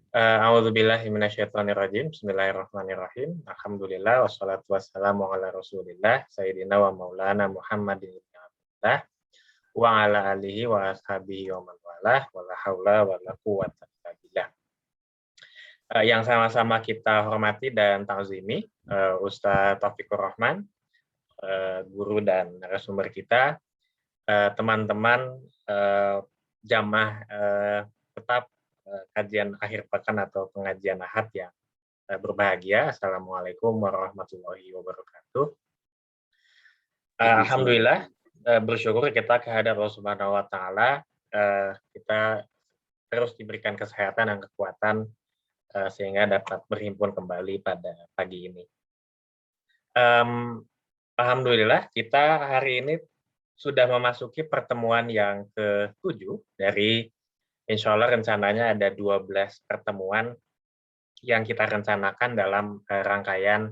A'udzubillahi minasyaitonirrajim. Bismillahirrahmanirrahim. Alhamdulillah wassalatu wassalamu ala Rasulillah sayyidina wa maulana Muhammadin ibn Abdullah wa ala alihi wa ashabihi wa man walah wala haula wala quwwata illa billah. Yang sama-sama kita hormati dan ta'zimi Ustaz Taufikur Rahman, guru dan narasumber kita, teman-teman jamaah tetap kajian akhir pekan atau pengajian Ahad yang berbahagia. Assalamualaikum warahmatullahi wabarakatuh. Alhamdulillah, bersyukur kita kehadirat Allah Subhanahu wa taala, kita terus diberikan kesehatan dan kekuatan sehingga dapat berhimpun kembali pada pagi ini. Alhamdulillah, kita hari ini sudah memasuki pertemuan yang ke-7 dari, insya Allah rencananya ada 12 pertemuan yang kita rencanakan dalam rangkaian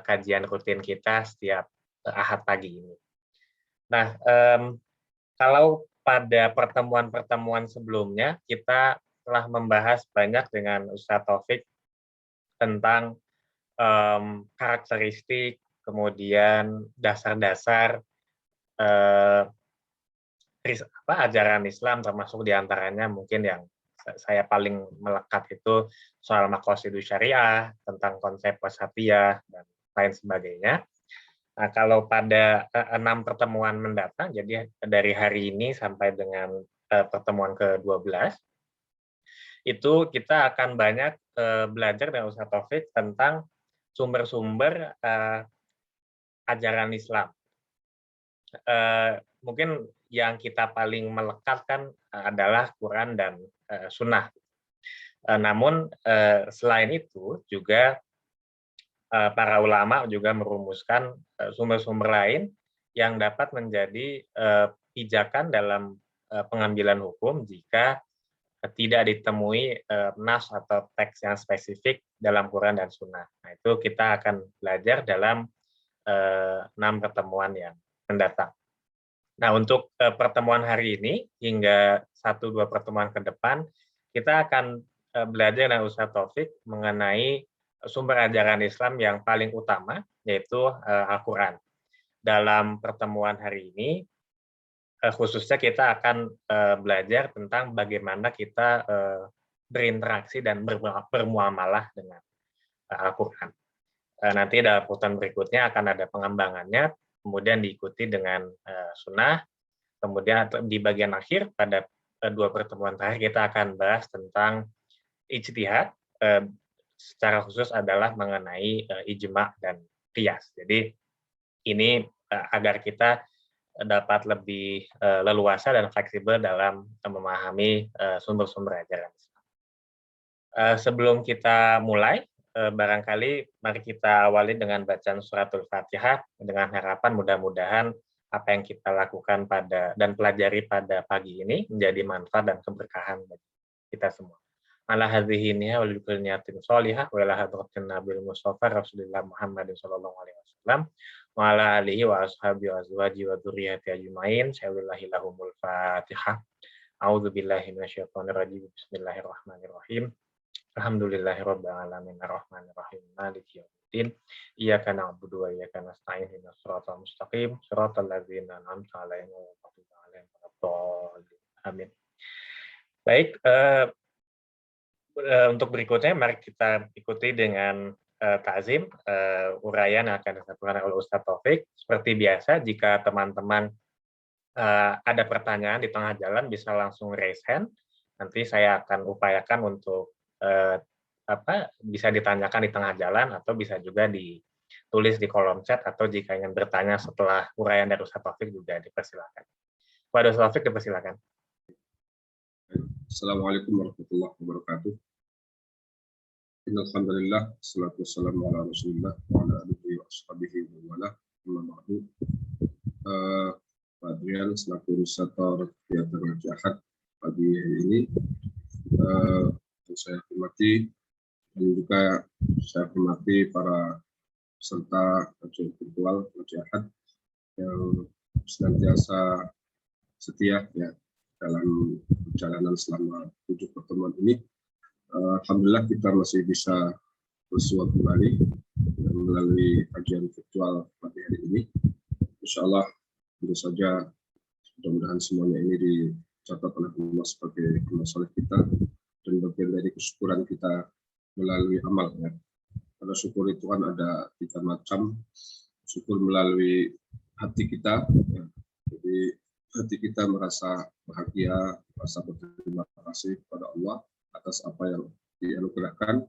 kajian rutin kita setiap Ahad pagi ini. Nah, kalau pada pertemuan-pertemuan sebelumnya kita telah membahas banyak dengan Ustaz Taufik tentang karakteristik, kemudian dasar-dasar ajaran Islam, termasuk diantaranya mungkin yang saya paling melekat itu soal maqasidus syariah, tentang konsep wasatiyah, dan lain sebagainya. Nah, kalau pada 6 pertemuan mendatang, jadi dari hari ini sampai dengan pertemuan ke-12, itu kita akan banyak belajar dengan Ustaz Taufik tentang sumber-sumber ajaran Islam. Mungkin yang kita paling melekat kan adalah Quran dan Sunnah. Namun selain itu juga para ulama juga merumuskan sumber-sumber lain yang dapat menjadi pijakan dalam pengambilan hukum jika tidak ditemui nas atau teks yang spesifik dalam Quran dan Sunnah. Nah, itu kita akan belajar dalam 6 pertemuan yang mendatang. Nah, untuk pertemuan hari ini hingga 1-2 pertemuan ke depan, kita akan belajar dengan Ustaz Taufik mengenai sumber ajaran Islam yang paling utama, yaitu Al-Quran. Dalam pertemuan hari ini, khususnya kita akan belajar tentang bagaimana kita berinteraksi dan bermuamalah dengan Al-Quran. Nanti dalam urutan berikutnya akan ada pengembangannya, kemudian diikuti dengan sunnah, kemudian di bagian akhir pada 2 pertemuan terakhir kita akan bahas tentang ijtihad, secara khusus adalah mengenai ijma' dan qiyas. Jadi ini agar kita dapat lebih leluasa dan fleksibel dalam memahami sumber-sumber ajaran Islam. Sebelum kita mulai, barangkali mari kita awali dengan bacaan suratul Fatihah dengan harapan mudah-mudahan apa yang kita lakukan dan pelajari pada pagi ini menjadi manfaat dan keberkahan bagi kita semua. Ala hadhihi niyya wal niyatin shalihah wa ila hadratin nabil mustafa Rasulullah Muhammadin sallallahu alaihi wasallam wa ala alihi wa ashabihi wa azwaji wa dzurriyyati ajmain. Syawillahu lahumul Fatihah. A'udzubillahi minasyaitonir rajim. Bismillahirrahmanirrahim. Alhamdulillahirabbil alamin arrahmanir rahim maliki yaumiddin iyyaka na'budu wa iyyaka nasta'in ihdinas siratal mustaqim siratal ladzina an'amta 'alaihim ghairil maghdubi 'alaihim waladdallin. Amin. Baik, untuk berikutnya mari kita ikuti dengan ta'zim uraian yang akan disampaikan oleh Ustaz Taufik. Seperti biasa, jika teman-teman ada pertanyaan di tengah jalan bisa langsung raise hand. Nanti saya akan upayakan untuk bisa ditanyakan di tengah jalan atau bisa juga ditulis di kolom chat, atau jika ingin bertanya setelah uraian dari Ustaz Taufik juga dipersilakan. Pada Ustaz Taufik dipersilakan. Assalamualaikum warahmatullahi wabarakatuh. Innal hamdalillah wassalatu wassalamu ala Rasulillah wa ala alihi wa ashabihi wa wala amma ba'du. Pak Adrian selaku inisiator kegiatan Ngaji Ahad pagi hari ini, saya hormati dan juga saya hormati para peserta kajian virtual Ngaji Ahad yang senantiasa setia ya dalam perjalanan selama 7 pertemuan ini. Alhamdulillah kita masih bisa bersua kembali melalui kajian virtual pada hari ini. Insya Allah tentu saja mudah-mudahan semuanya ini dicatat oleh Allah sebagai amal soleh kita dan bagian dari kesyukuran kita melalui amal. Ya. Karena syukur itu kan ada 3 macam. Syukur melalui hati kita. Ya. Jadi hati kita merasa bahagia, merasa berterima kasih kepada Allah atas apa yang dianugerahkan.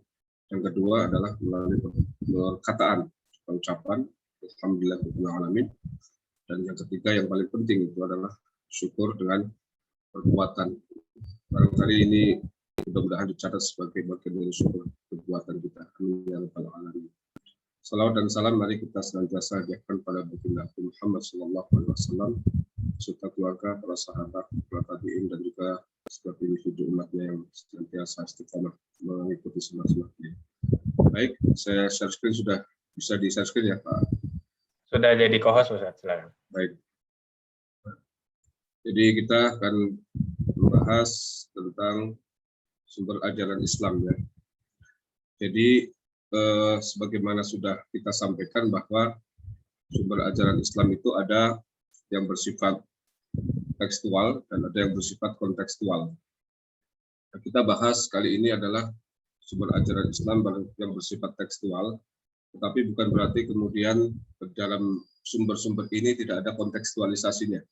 Yang kedua adalah melalui perkataan, ucapan, alhamdulillahirrahmanirrahim. Dan yang ketiga yang paling penting itu adalah syukur dengan perbuatan. Barangkali ini mudah-mudahan dicatat sebagai bagian dari syukur perbuatan kita. Amin ya rabbal alamin. Salawat dan salam mari kita senantiasa hadirkan pada baginda Muhammad SAW, serta keluarga, para sahabat, para tabi'in, dan juga setiap individu umatnya yang senantiasa istiqamah mengikuti sunnah-sunnahnya. Baik, saya share screen sudah bisa di share screen ya Pak? Sudah jadi co-host Ustaz, silakan. Baik. Jadi kita akan membahas tentang sumber ajaran Islam ya. Jadi sebagaimana sudah kita sampaikan bahwa sumber ajaran Islam itu ada yang bersifat tekstual dan ada yang bersifat kontekstual. Nah, kita bahas kali ini adalah sumber ajaran Islam yang bersifat tekstual, tetapi bukan berarti kemudian dalam sumber-sumber ini tidak ada kontekstualisasinya.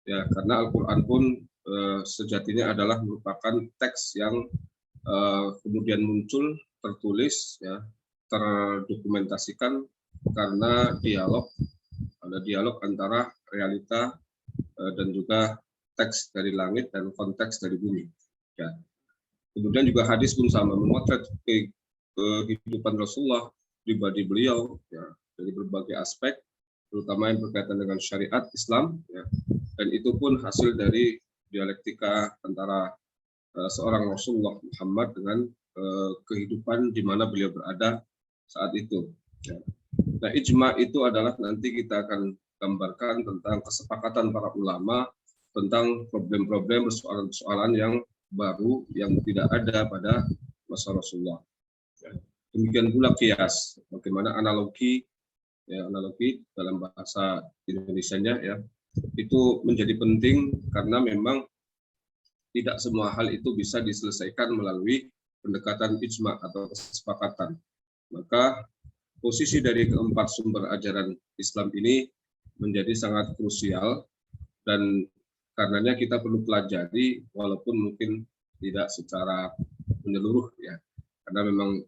Ya, karena Al-Quran pun sejatinya adalah merupakan teks yang kemudian muncul, tertulis, ya, terdokumentasikan karena ada dialog antara realita dan juga teks dari langit dan konteks dari bumi. Ya. Kemudian juga hadis pun sama, memotret kehidupan Rasulullah, pribadi beliau, ya, dari berbagai aspek, terutama yang berkaitan dengan syariat Islam, ya, dan itu pun hasil dari dialektika antara seorang Rasulullah Muhammad dengan kehidupan di mana beliau berada saat itu. Ya. Nah, ijma itu adalah nanti kita akan gambarkan tentang kesepakatan para ulama tentang problem-problem, persoalan-persoalan yang baru yang tidak ada pada masa Rasulullah. Ya. Demikian pula kias, bagaimana analogi, ya, analogi dalam bahasa Indonesianya ya, itu menjadi penting karena memang tidak semua hal itu bisa diselesaikan melalui pendekatan ijma atau kesepakatan. Maka posisi dari keempat sumber ajaran Islam ini menjadi sangat krusial dan karenanya kita perlu pelajari walaupun mungkin tidak secara menyeluruh ya. Karena memang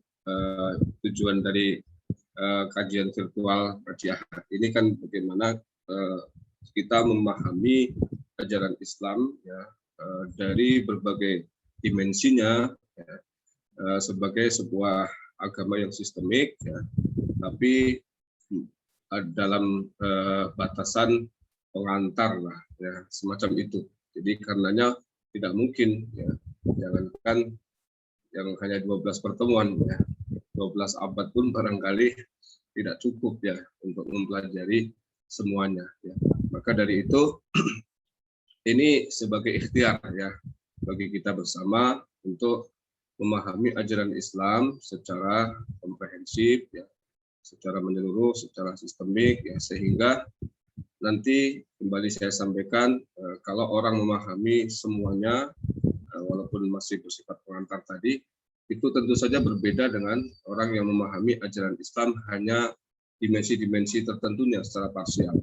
tujuan dari kajian virtual Kajian ini kan bagaimana kita memahami ajaran Islam ya dari berbagai dimensinya ya, sebagai sebuah agama yang sistemik ya, tapi dalam batasan pengantar lah ya, semacam itu. Jadi karenanya tidak mungkin ya, jangankan yang hanya 12 pertemuan ya, 12 abad pun barangkali tidak cukup ya untuk mempelajari semuanya ya. Maka dari itu ini sebagai ikhtiar ya bagi kita bersama untuk memahami ajaran Islam secara komprehensif ya, secara menyeluruh, secara sistemik ya, sehingga nanti kembali saya sampaikan kalau orang memahami semuanya walaupun masih bersifat pengantar tadi, itu tentu saja berbeda dengan orang yang memahami ajaran Islam hanya dimensi-dimensi tertentunya secara parsial.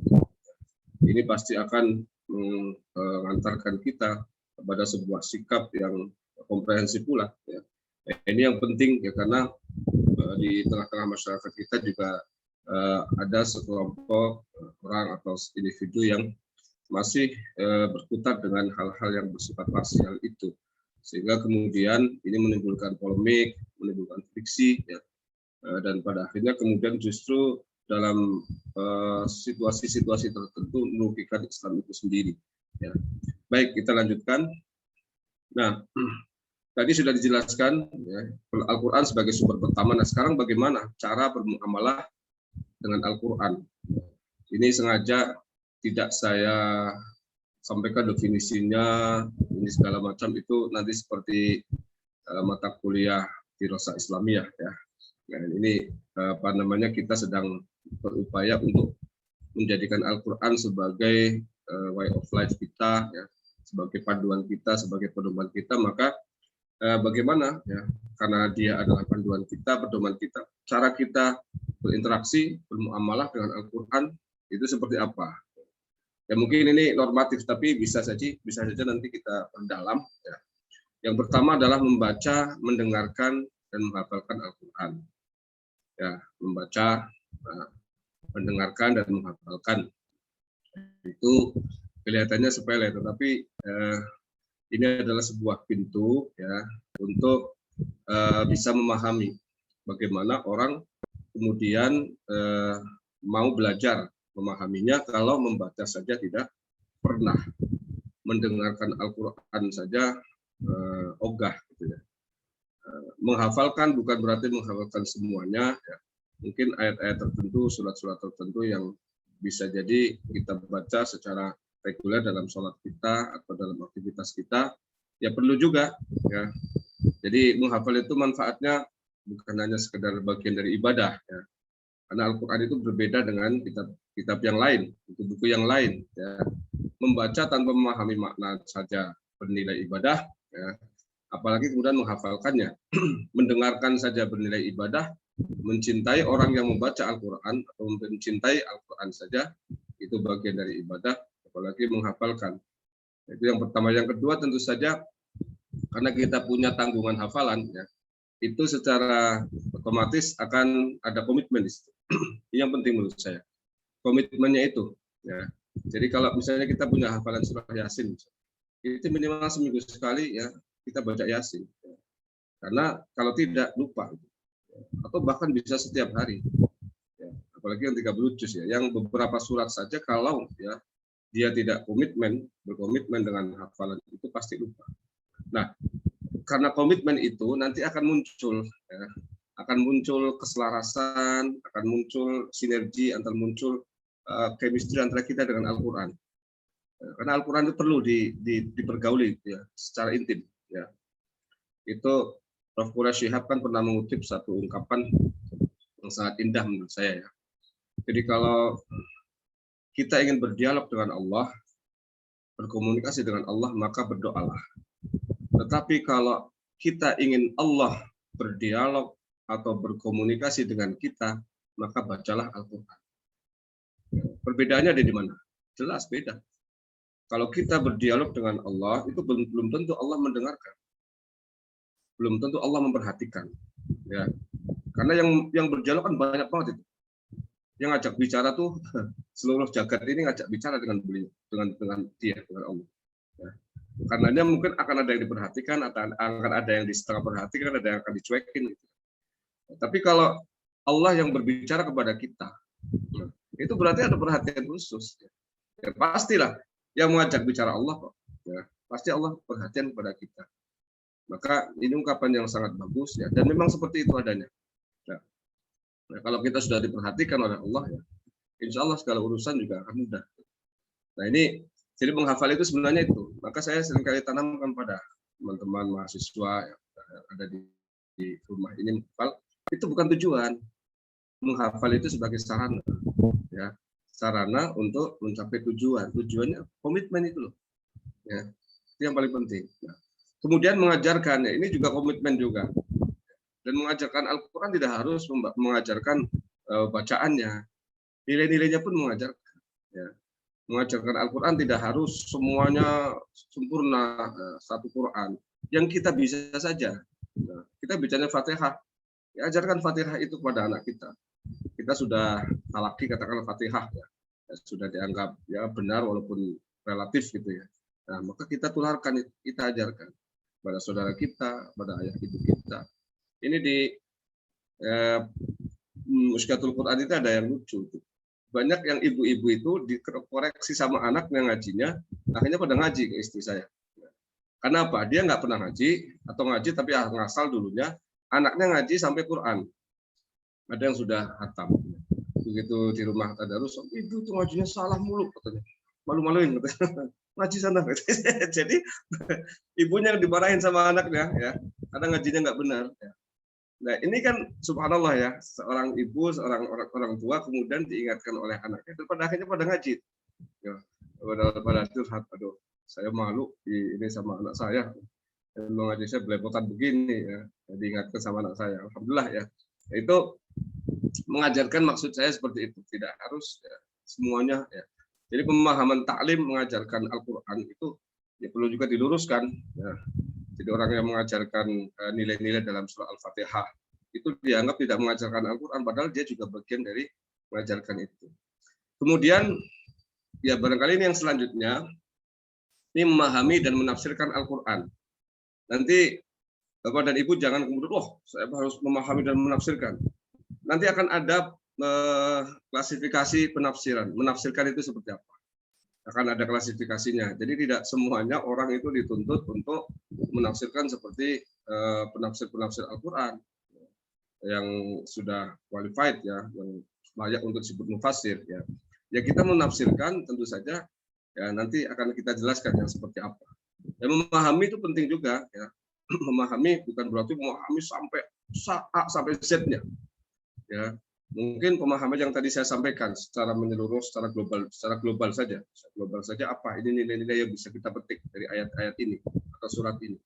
Ini pasti akan mengantarkan kita kepada sebuah sikap yang komprehensif pula ya. Ini yang penting ya, karena di tengah-tengah masyarakat kita juga ada sekelompok orang atau individu yang masih berkutat dengan hal-hal yang bersifat parsial itu, sehingga kemudian ini menimbulkan polemik, menimbulkan friksi ya, dan pada akhirnya kemudian justru dalam situasi-situasi tertentu merugikan Islam itu sendiri ya. Baik, kita lanjutkan. Nah, tadi sudah dijelaskan ya, Al-Quran sebagai sumber pertama. Nah, sekarang bagaimana cara bermuamalah dengan Al-Quran? Ini sengaja tidak saya sampaikan definisinya, ini segala macam itu nanti seperti mata kuliah Firasah Islamiyah ya. Nah, ini kita sedang berupaya untuk menjadikan Al-Qur'an sebagai way of life kita ya, sebagai panduan kita, sebagai pedoman kita. Maka bagaimana ya, karena dia adalah panduan kita, pedoman kita, cara kita berinteraksi, bermuamalah dengan Al-Qur'an itu seperti apa. Ya mungkin ini normatif, tapi bisa saja nanti kita perdalam ya. Yang pertama adalah membaca, mendengarkan, dan menghafalkan Al-Qur'an. Ya, membaca, mendengarkan, dan menghafalkan. Itu kelihatannya sepele, tetapi ini adalah sebuah pintu ya untuk bisa memahami bagaimana orang kemudian mau belajar memahaminya kalau membaca saja tidak pernah, mendengarkan Al-Qur'an saja ogah gitu ya. Menghafalkan bukan berarti menghafalkan semuanya ya. Mungkin ayat-ayat tertentu, surat-surat tertentu yang bisa jadi kita baca secara reguler dalam sholat kita atau dalam aktivitas kita, ya perlu juga ya. Jadi menghafal itu manfaatnya bukan hanya sekedar bagian dari ibadah ya. Karena Al-Qur'an itu berbeda dengan kitab yang lain, buku-buku yang lain ya. Membaca tanpa memahami makna saja bernilai ibadah ya. Apalagi kemudian menghafalkannya. Mendengarkan saja bernilai ibadah, mencintai orang yang membaca Al-Qur'an atau mencintai Al-Qur'an saja itu bagian dari ibadah, apalagi menghafalkan. Itu yang pertama. Yang kedua tentu saja karena kita punya tanggungan hafalan ya, itu secara otomatis akan ada komitmen di situ. Ini yang penting menurut saya. Komitmennya itu ya. Jadi kalau misalnya kita punya hafalan surah Yasin, itu minimal seminggu sekali ya kita baca Yasin. Ya. Karena kalau tidak lupa atau bahkan bisa setiap hari. Ya. Apalagi yang 30 juz ya. Yang beberapa surat saja kalau ya dia tidak berkomitmen dengan hafalan itu pasti lupa. Nah, karena komitmen itu nanti akan muncul ya, akan muncul keselarasan, akan muncul sinergi, antar muncul chemistry antara kita dengan Al-Qur'an. Karena Al-Qur'an itu perlu dipergauli ya, secara intim ya. Itu Prof. Quraish Shihab kan pernah mengutip satu ungkapan yang sangat indah menurut saya ya. Jadi kalau kita ingin berdialog dengan Allah, berkomunikasi dengan Allah, maka berdoalah. Tetapi kalau kita ingin Allah berdialog atau berkomunikasi dengan kita, maka bacalah Al-Qur'an. Perbedaannya ada di mana? Jelas beda. Kalau kita berdialog dengan Allah, itu belum tentu Allah mendengarkan. Belum tentu Allah memperhatikan. Ya. Karena yang berdialog kan banyak banget itu. Yang ngajak bicara tuh seluruh jagat ini ngajak bicara dengan beliau, dengan dia, dengan Allah. Ya. Karenanya mungkin akan ada yang diperhatikan, akan ada yang setengah perhatikan, ada yang akan dicuekin. Gitu. Tapi kalau Allah yang berbicara kepada kita, itu berarti ada perhatian khusus. Ya, pastilah yang mengajak bicara Allah kok. Ya, pasti Allah perhatian kepada kita. Maka ini ungkapan yang sangat bagus ya, dan memang seperti itu adanya. Ya. Nah, kalau kita sudah diperhatikan oleh Allah, ya, insya Allah segala urusan juga akan mudah. Nah ini, jadi menghafal itu sebenarnya itu. Maka saya seringkali tanamkan pada teman-teman mahasiswa yang ada di rumah ini menghafal, itu bukan tujuan. Menghafal itu sebagai sarana, ya, sarana untuk mencapai tujuan. Tujuannya komitmen itu loh. Ya, itu yang paling penting. Nah, kemudian mengajarkan, ya, ini juga komitmen juga. Dan mengajarkan Al-Qur'an tidak harus mengajarkan bacaannya, nilai-nilainya pun mengajarkan. Ya. Mengajarkan Al-Qur'an tidak harus semuanya sempurna satu Quran. Yang kita bisa saja, nah, kita bicara Fatihah, ya, ajarkan Fatihah itu kepada anak kita. Kita sudah talaki katakan Fatihah, ya, sudah dianggap ya benar walaupun relatif gitu ya. Nah, maka kita tularkan, kita ajarkan pada saudara kita, pada ayah ibu kita. Ini di Mushkatul Quran itu ada yang lucu. Banyak yang ibu-ibu itu dikoreksi sama anak yang ngajinya, akhirnya pada ngaji ke istri saya. Karena apa? Dia nggak pernah ngaji, atau ngaji tapi ngasal dulunya, anaknya ngaji sampai Quran. Ada yang sudah hatam. Begitu di rumah tadarus, ibu itu ngajinya salah mulu, katanya. Malu-maluin, katanya. Ngaji sana. Jadi ibunya dimarahin sama anaknya, ya. kadang ngajinya nggak benar. Ya. Nah ini kan subhanallah ya, seorang ibu, seorang orang tua kemudian diingatkan oleh anaknya, dan pada akhirnya pada ngaji. Ya, pada curhat, aduh saya malu ini sama anak saya. Mengaji saya belepotan begini ya, diingatkan sama anak saya. Alhamdulillah ya. Itu mengajarkan maksud saya seperti itu, tidak harus ya, semuanya ya. Jadi pemahaman taklim mengajarkan Al-Qur'an itu ya perlu juga diluruskan ya. Jadi orang yang mengajarkan nilai-nilai dalam surah Al-Fatihah itu dianggap tidak mengajarkan Al-Qur'an, padahal dia juga bagian dari mengajarkan itu. Kemudian ya barangkali ini yang selanjutnya, ini memahami dan menafsirkan Al-Qur'an. Nanti Bapak dan Ibu jangan kemudian, saya harus memahami dan menafsirkan. Nanti akan ada klasifikasi penafsiran. Menafsirkan itu seperti apa? Akan ada klasifikasinya. Jadi tidak semuanya orang itu dituntut untuk menafsirkan seperti penafsir-penafsir Al-Qur'an yang sudah qualified ya, yang layak untuk disebut mufassir ya. Ya kita menafsirkan tentu saja ya nanti akan kita jelaskan yang seperti apa. Ya, memahami itu penting juga ya. Memahami bukan berarti memahami sampai A sampai Z-nya. Ya. Mungkin pemahaman yang tadi saya sampaikan secara menyeluruh, secara global saja. Global saja apa? Ini nilai-nilai yang bisa kita petik dari ayat-ayat ini atau surat ini.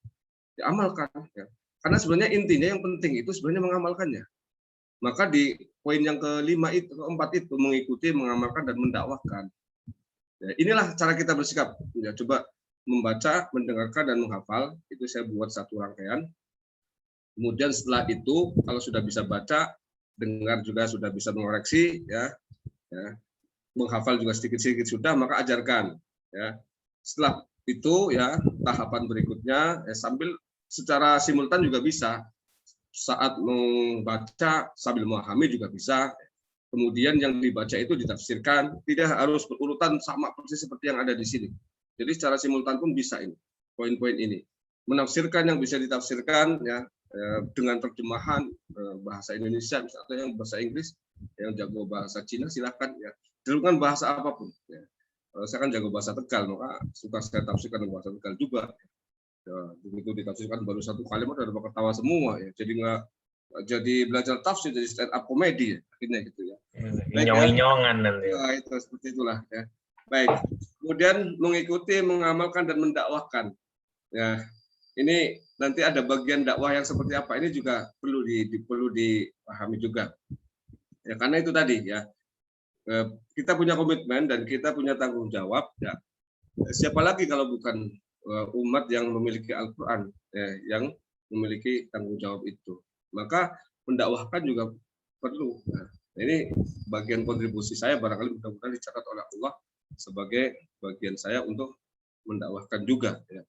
Diamalkan ya. Karena sebenarnya intinya yang penting itu sebenarnya mengamalkannya. Maka di poin yang keempat itu mengikuti, mengamalkan dan mendakwahkan. Ya, inilah cara kita bersikap. Ya, coba membaca, mendengarkan dan menghafal, itu saya buat satu rangkaian. Kemudian setelah itu kalau sudah bisa baca, dengar juga sudah bisa mengoreksi ya, menghafal juga sedikit-sedikit sudah, maka ajarkan ya. Setelah itu ya tahapan berikutnya sambil secara simultan juga bisa, saat membaca sambil memahami juga bisa. Kemudian yang dibaca itu ditafsirkan, tidak harus berurutan sama persis seperti yang ada di sini. Jadi secara simultan pun bisa ini, poin-poin ini. Menafsirkan yang bisa ditafsirkan ya dengan terjemahan bahasa Indonesia misalnya, yang bahasa Inggris, yang jago bahasa Cina silakan ya. Dengan bahasa apapun ya. Saya kan jago bahasa Tegal, maka suka saya tafsirkan dengan bahasa Tegal juga. Ya, begitu ditafsirkan baru satu kalimat udah ketawa semua ya. Jadi nggak jadi belajar tafsir, jadi stand up komedi ya, akhirnya gitu ya. Inyong-inyongan nanti. Ya, itu seperti itulah ya. Baik. Kemudian mengikuti, mengamalkan dan mendakwahkan. Ya, ini nanti ada bagian dakwah yang seperti apa. Ini juga perlu dipahami juga. Ya, karena itu tadi ya. Kita punya komitmen dan kita punya tanggung jawab ya. Siapa lagi kalau bukan umat yang memiliki Al-Qur'an ya, yang memiliki tanggung jawab itu. Maka mendakwahkan juga perlu. Nah, ini bagian kontribusi saya, barangkali mudah-mudahan dicatat oleh Allah sebagai bagian saya untuk mendakwahkan juga ya.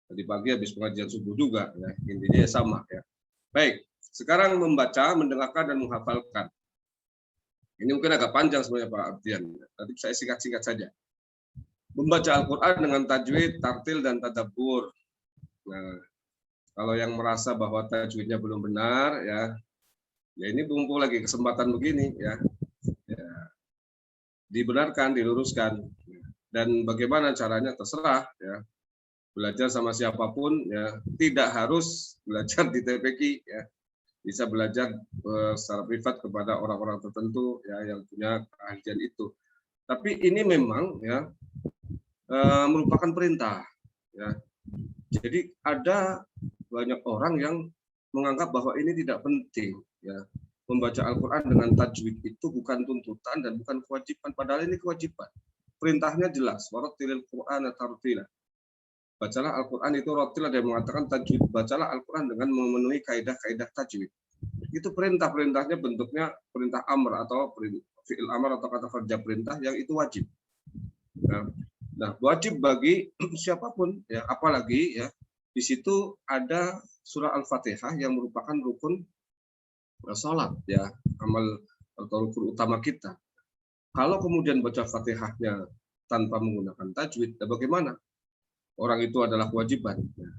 Tadi pagi habis pengajian subuh juga ya, intinya sama ya. Baik, sekarang membaca, mendengarkan dan menghafalkan. Ini mungkin agak panjang sebenarnya Pak Abdian. Tadi saya singkat-singkat saja. Membaca Al-Qur'an dengan tajwid, tartil dan tadabbur. Nah, kalau yang merasa bahwa tajwidnya belum benar ya ini mumpung lagi kesempatan begini ya, dibenarkan, diluruskan. Dan bagaimana caranya terserah ya. Belajar sama siapapun ya, tidak harus belajar di TPQ ya. Bisa belajar secara privat kepada orang-orang tertentu ya yang punya keahlian itu. Tapi ini memang ya merupakan perintah ya. Jadi ada banyak orang yang menganggap bahwa ini tidak penting ya. Membaca Al-Qur'an dengan tajwid itu bukan tuntutan dan bukan kewajiban, padahal ini kewajiban. Perintahnya jelas, warattilil Qur'ana tartila. Bacalah Al-Qur'an itu rotil, ada yang mengatakan tajwid. Bacalah Al-Qur'an dengan memenuhi kaidah-kaidah tajwid. Itu perintahnya bentuknya perintah amr atau fi'il amr atau kata kerja perintah yang itu wajib. Nah, wajib bagi siapapun ya, apalagi ya di situ ada surah Al-Fatihah yang merupakan rukun salat ya, amal atau rukun utama kita. Kalau kemudian baca Fatihahnya tanpa menggunakan tajwid, ya bagaimana? Orang itu adalah kewajiban. Ya.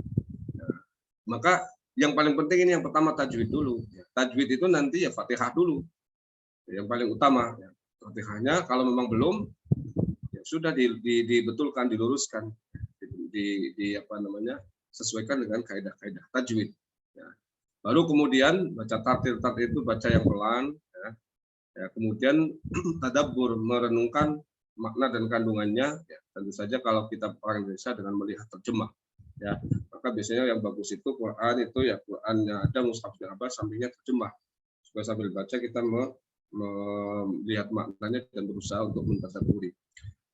Maka yang paling penting ini yang pertama tajwid dulu. Ya. Tajwid itu nanti ya Fatihah dulu. Yang paling utama. Ya. Fatihahnya kalau memang belum, ya sudah dibetulkan, diluruskan, sesuaikan dengan kaidah-kaidah tajwid. Ya. Baru kemudian baca tartil itu baca yang pelan. Ya. Ya, kemudian tadabbur, merenungkan makna dan kandungannya. Ya. Tentu saja kalau kita orang Indonesia dengan melihat terjemah. Ya, maka biasanya yang bagus itu Quran itu ya Qurannya ada, mushafnya apa, sampingnya terjemah. Supaya sambil baca kita melihat maknanya dan berusaha untuk mentadabburi.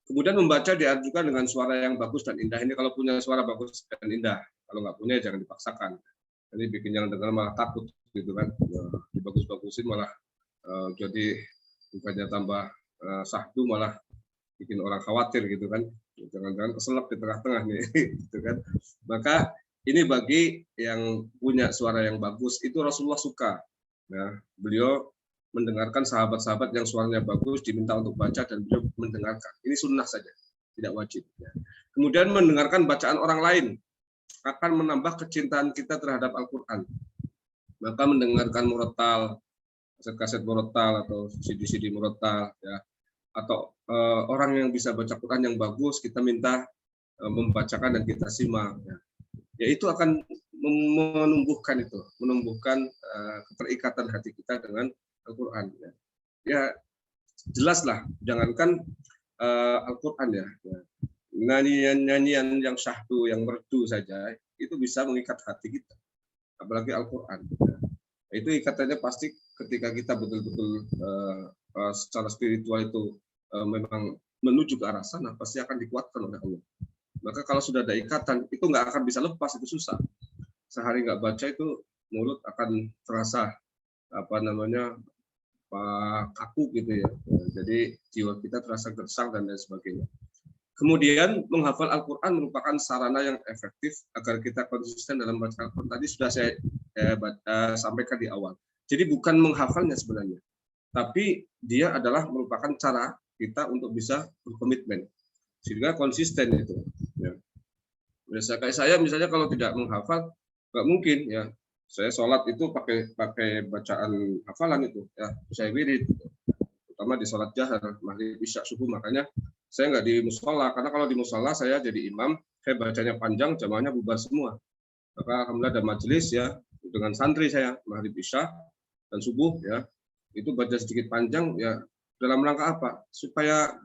Kemudian membaca diajukan dengan suara yang bagus dan indah. Ini kalau punya suara bagus dan indah. Kalau nggak punya jangan dipaksakan. Ini bikin yang dengar malah takut gitu kan. Dibagus-bagusin malah jadi bukannya tambah sahdu malah bikin orang khawatir gitu kan. Jangan-jangan keselak di tengah-tengah nih gitu kan. Maka ini bagi yang punya suara yang bagus itu Rasulullah suka. Nah, beliau mendengarkan sahabat-sahabat yang suaranya bagus diminta untuk baca dan beliau mendengarkan. Ini sunnah saja, tidak wajib. Kemudian mendengarkan bacaan orang lain akan menambah kecintaan kita terhadap Al-Quran. Maka mendengarkan murattal, kaset-kaset murattal atau CD-CD murattal, ya, atau orang yang bisa baca Quran yang bagus kita minta membacakan dan kita simak. Ya itu akan menumbuhkan keterikatan hati kita dengan Al-Quran. Ya jelaslah, jangankan Al-Quran ya. Nyanyian yang syahdu, yang merdu saja itu bisa mengikat hati kita. Apalagi Al-Quran. Itu ikatannya pasti ketika kita betul-betul secara spiritual itu memang menuju ke arah sana, pasti akan dikuatkan oleh Allah. Maka kalau sudah ada ikatan, itu nggak akan bisa lepas, itu susah. Sehari nggak baca itu mulut akan terasa kaku gitu ya. Jadi jiwa kita terasa gersang dan lain sebagainya. Kemudian menghafal Al-Quran merupakan sarana yang efektif agar kita konsisten dalam baca Al-Quran. Tadi sudah saya sampaikan di awal. Jadi bukan menghafalnya sebenarnya, tapi dia adalah merupakan cara kita untuk bisa berkomitmen sehingga konsisten itu. Ya. Biasa kayak saya misalnya kalau tidak menghafal nggak mungkin ya. Saya sholat itu pakai bacaan hafalan itu ya, saya wirid terutama di sholat jahar, maghrib, isya, subuh. Makanya saya nggak di musola, karena kalau di musola saya jadi imam, saya bacanya panjang, jamaahnya bubar semua. Maka alhamdulillah ada majelis ya dengan santri saya maghrib, isya dan subuh ya, itu baca sedikit panjang ya dalam rangka apa? Supaya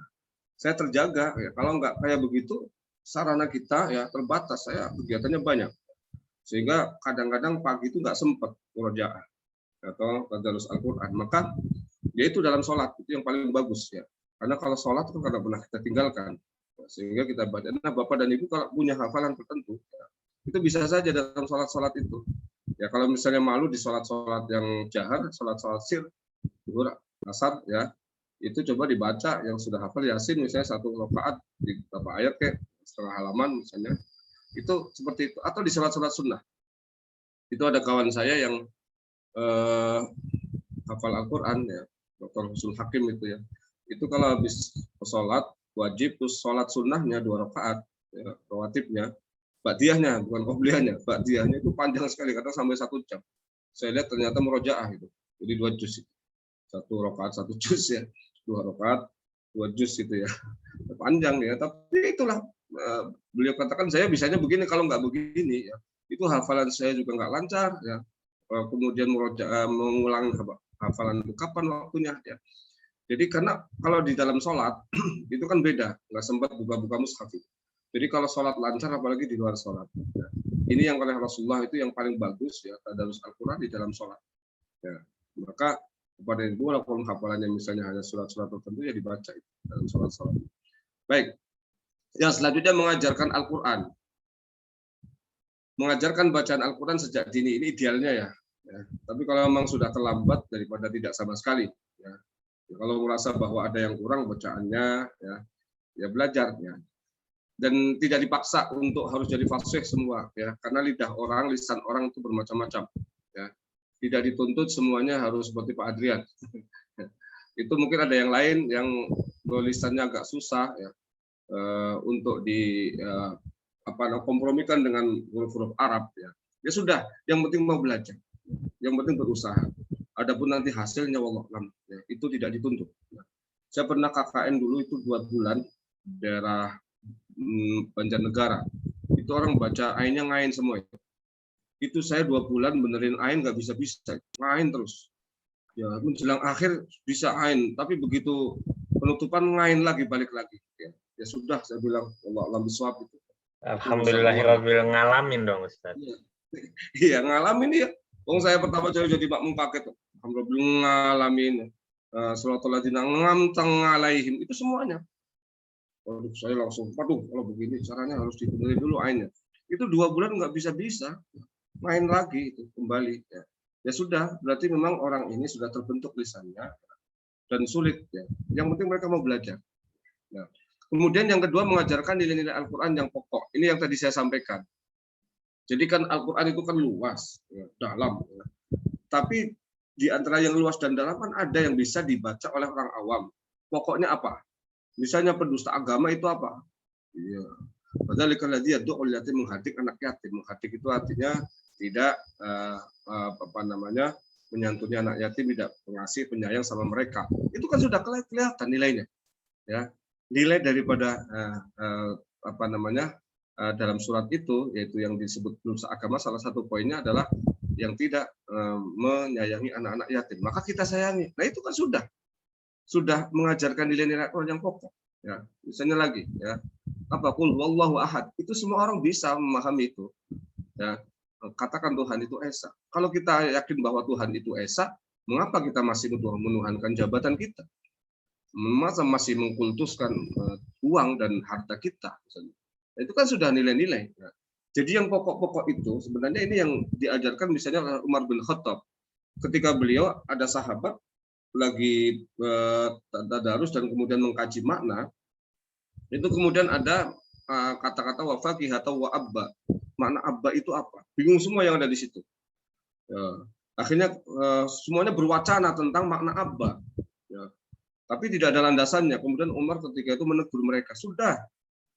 saya terjaga ya. Kalau nggak kayak begitu sarana kita ya terbatas, saya kegiatannya banyak. Sehingga kadang-kadang pagi itu nggak sempat murojaah atau tadarus Al-Quran. Maka dia itu dalam sholat itu yang paling bagus ya. Karena kalau sholat itu karena pernah kita tinggalkan, sehingga kita baca. Nah, Bapak dan Ibu kalau punya hafalan tertentu, ya, itu bisa saja dalam sholat-sholat itu. Ya kalau misalnya malu di sholat-sholat yang jahar, sholat-sholat sir, zuhur, asar, ya itu coba dibaca yang sudah hafal Yasin misalnya 1 rakaat di beberapa ayat kayak setengah halaman misalnya. Itu seperti itu, atau di sholat-sholat sunnah. Itu ada kawan saya yang hafal Al-Quran ya, Dr. Husul Hakim itu ya. Itu kalau habis sholat wajib terus sholat sunnahnya 2 rakaat ya, rawatibnya, ba'diyahnya bukan qobliyahnya, ba'diyahnya itu panjang sekali, kadang sampai 1 jam. Saya lihat ternyata murojaah itu, jadi 2 juz, 1 rakaat 1 juz ya, 2 rakaat 2 juz gitu ya, panjang ya. Tapi itulah beliau katakan saya bisanya begini, kalau nggak begini ya itu hafalan saya juga nggak lancar ya. Kemudian mengulang hafalan itu kapan waktunya ya. Jadi karena kalau di dalam sholat itu kan beda, nggak sempat buka-buka mushaf. Jadi kalau sholat lancar apalagi di luar sholat. Ya. Ini yang oleh Rasulullah itu yang paling bagus ya, tadarus Al-Quran di dalam sholat. Ya. Maka kepada ibu walaupun hafalannya misalnya hanya surat-surat tertentu ya dibaca itu dalam sholat-sholat. Baik. Yang selanjutnya mengajarkan Al-Quran. Mengajarkan bacaan Al-Quran sejak dini, ini idealnya ya. Tapi kalau memang sudah terlambat daripada tidak sama sekali. Ya. Kalau merasa bahwa ada yang kurang bacaannya, ya belajar. Ya. Dan tidak dipaksa untuk harus jadi fasih semua. Ya. Karena lidah orang, lisan orang itu bermacam-macam. Ya. Tidak dituntut semuanya harus seperti Pak Adrian. Itu mungkin ada yang lain yang lisannya agak susah. Ya. Untuk kompromikan dengan huruf-huruf Arab ya. Ya sudah, yang penting mau belajar, yang penting berusaha. Adapun nanti hasilnya wallahualam ya, itu tidak dituntut. Ya. Saya pernah KKN dulu itu 2 bulan daerah Banjarnegara. Itu orang baca ainnya ngain semua. Itu saya 2 bulan benerin ain nggak bisa-bisa, main terus. Ya, menjelang akhir bisa ain, tapi begitu penutupan ngain lagi, balik lagi. Ya sudah, saya bilang Allah alam bisawab itu. Alhamdulillahirabbil ngalamin dong Ustaz. Iya, ngalamin ya. Wong saya pertama kali jadi makmum paket. Alhamdulillah ngalamin. Sholatul ladzina ngamtang alaihim itu semuanya. Waduh, saya langsung, waduh, kalau begini caranya harus dibenerin dulu ainnya. Itu 2 bulan nggak bisa-bisa, main lagi itu kembali. Ya sudah, berarti memang orang ini sudah terbentuk lisannya dan sulit. Ya. Yang penting mereka mau belajar. Nah, kemudian yang kedua mengajarkan nilai-nilai Al-Quran yang pokok. Ini yang tadi saya sampaikan. Jadi kan Al-Quran itu kan luas, ya, dalam. Ya. Tapi di antara yang luas dan dalam kan ada yang bisa dibaca oleh orang awam. Pokoknya apa? Misalnya pendusta agama itu apa? Iya. Padahal kalau dia doa yatim menghadik anak yatim. Menghadik itu artinya tidak menyantuni anak yatim, tidak pengasih penyayang sama mereka. Itu kan sudah kelihatan nilainya. Ya. Nilai daripada dalam surat itu, yaitu yang disebut pendusta agama, salah satu poinnya adalah yang tidak menyayangi anak-anak yatim. Maka kita sayangi. Nah itu kan sudah mengajarkan nilai-nilai yang pokok. Ya, misalnya lagi, ya, apa qul huwallahu ahad, itu semua orang bisa memahami itu. Ya, katakan Tuhan itu esa. Kalau kita yakin bahwa Tuhan itu esa, mengapa kita masih menuhankan jabatan kita? Masa masih mengkultuskan uang dan harta kita? Misalnya. Itu kan sudah nilai-nilai. Ya. Jadi yang pokok-pokok itu sebenarnya ini yang diajarkan misalnya Umar bin Khattab. Ketika beliau ada sahabat lagi tadarus dan kemudian mengkaji makna, itu kemudian ada kata-kata wafaqih atau wa abba. Makna abba itu apa? Bingung semua yang ada di situ. Ya. Akhirnya semuanya berwacana tentang makna abba. Ya. Tapi tidak ada landasannya. Kemudian Umar ketika itu menegur mereka, sudah,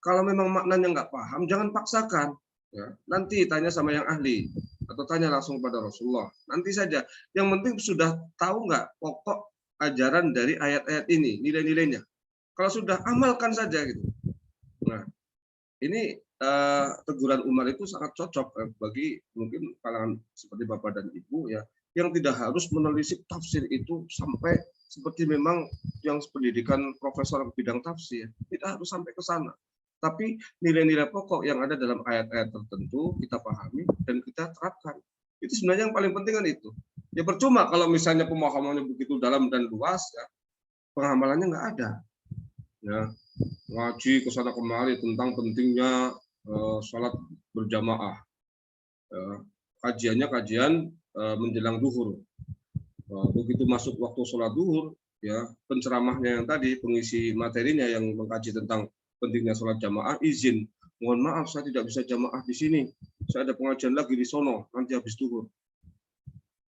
kalau memang maknanya nggak paham, jangan paksakan. Ya. Nanti tanya sama yang ahli atau tanya langsung pada Rasulullah. Nanti saja. Yang penting sudah tahu nggak pokok ajaran dari ayat-ayat ini, nilai-nilainya. Kalau sudah, amalkan saja gitu. Nah, ini teguran Umar itu sangat cocok bagi mungkin kalangan seperti Bapak dan Ibu ya, yang tidak harus menelisik tafsir itu sampai seperti memang yang pendidikan profesor bidang tafsir. Tidak harus sampai ke sana. Tapi nilai-nilai pokok yang ada dalam ayat-ayat tertentu kita pahami dan kita terapkan. Itu sebenarnya yang paling penting kan itu. Ya percuma kalau misalnya pemahamannya begitu dalam dan luas, ya, pengamalannya nggak ada. Ya, ngaji kesana kemari tentang pentingnya sholat berjamaah. Kajiannya kajian menjelang duhur. Begitu masuk waktu sholat duhur, ya penceramahnya yang tadi, pengisi materinya yang mengkaji tentang pentingnya sholat jamaah, izin, mohon maaf saya tidak bisa jamaah di sini, saya ada pengajian lagi di sono nanti habis duhur.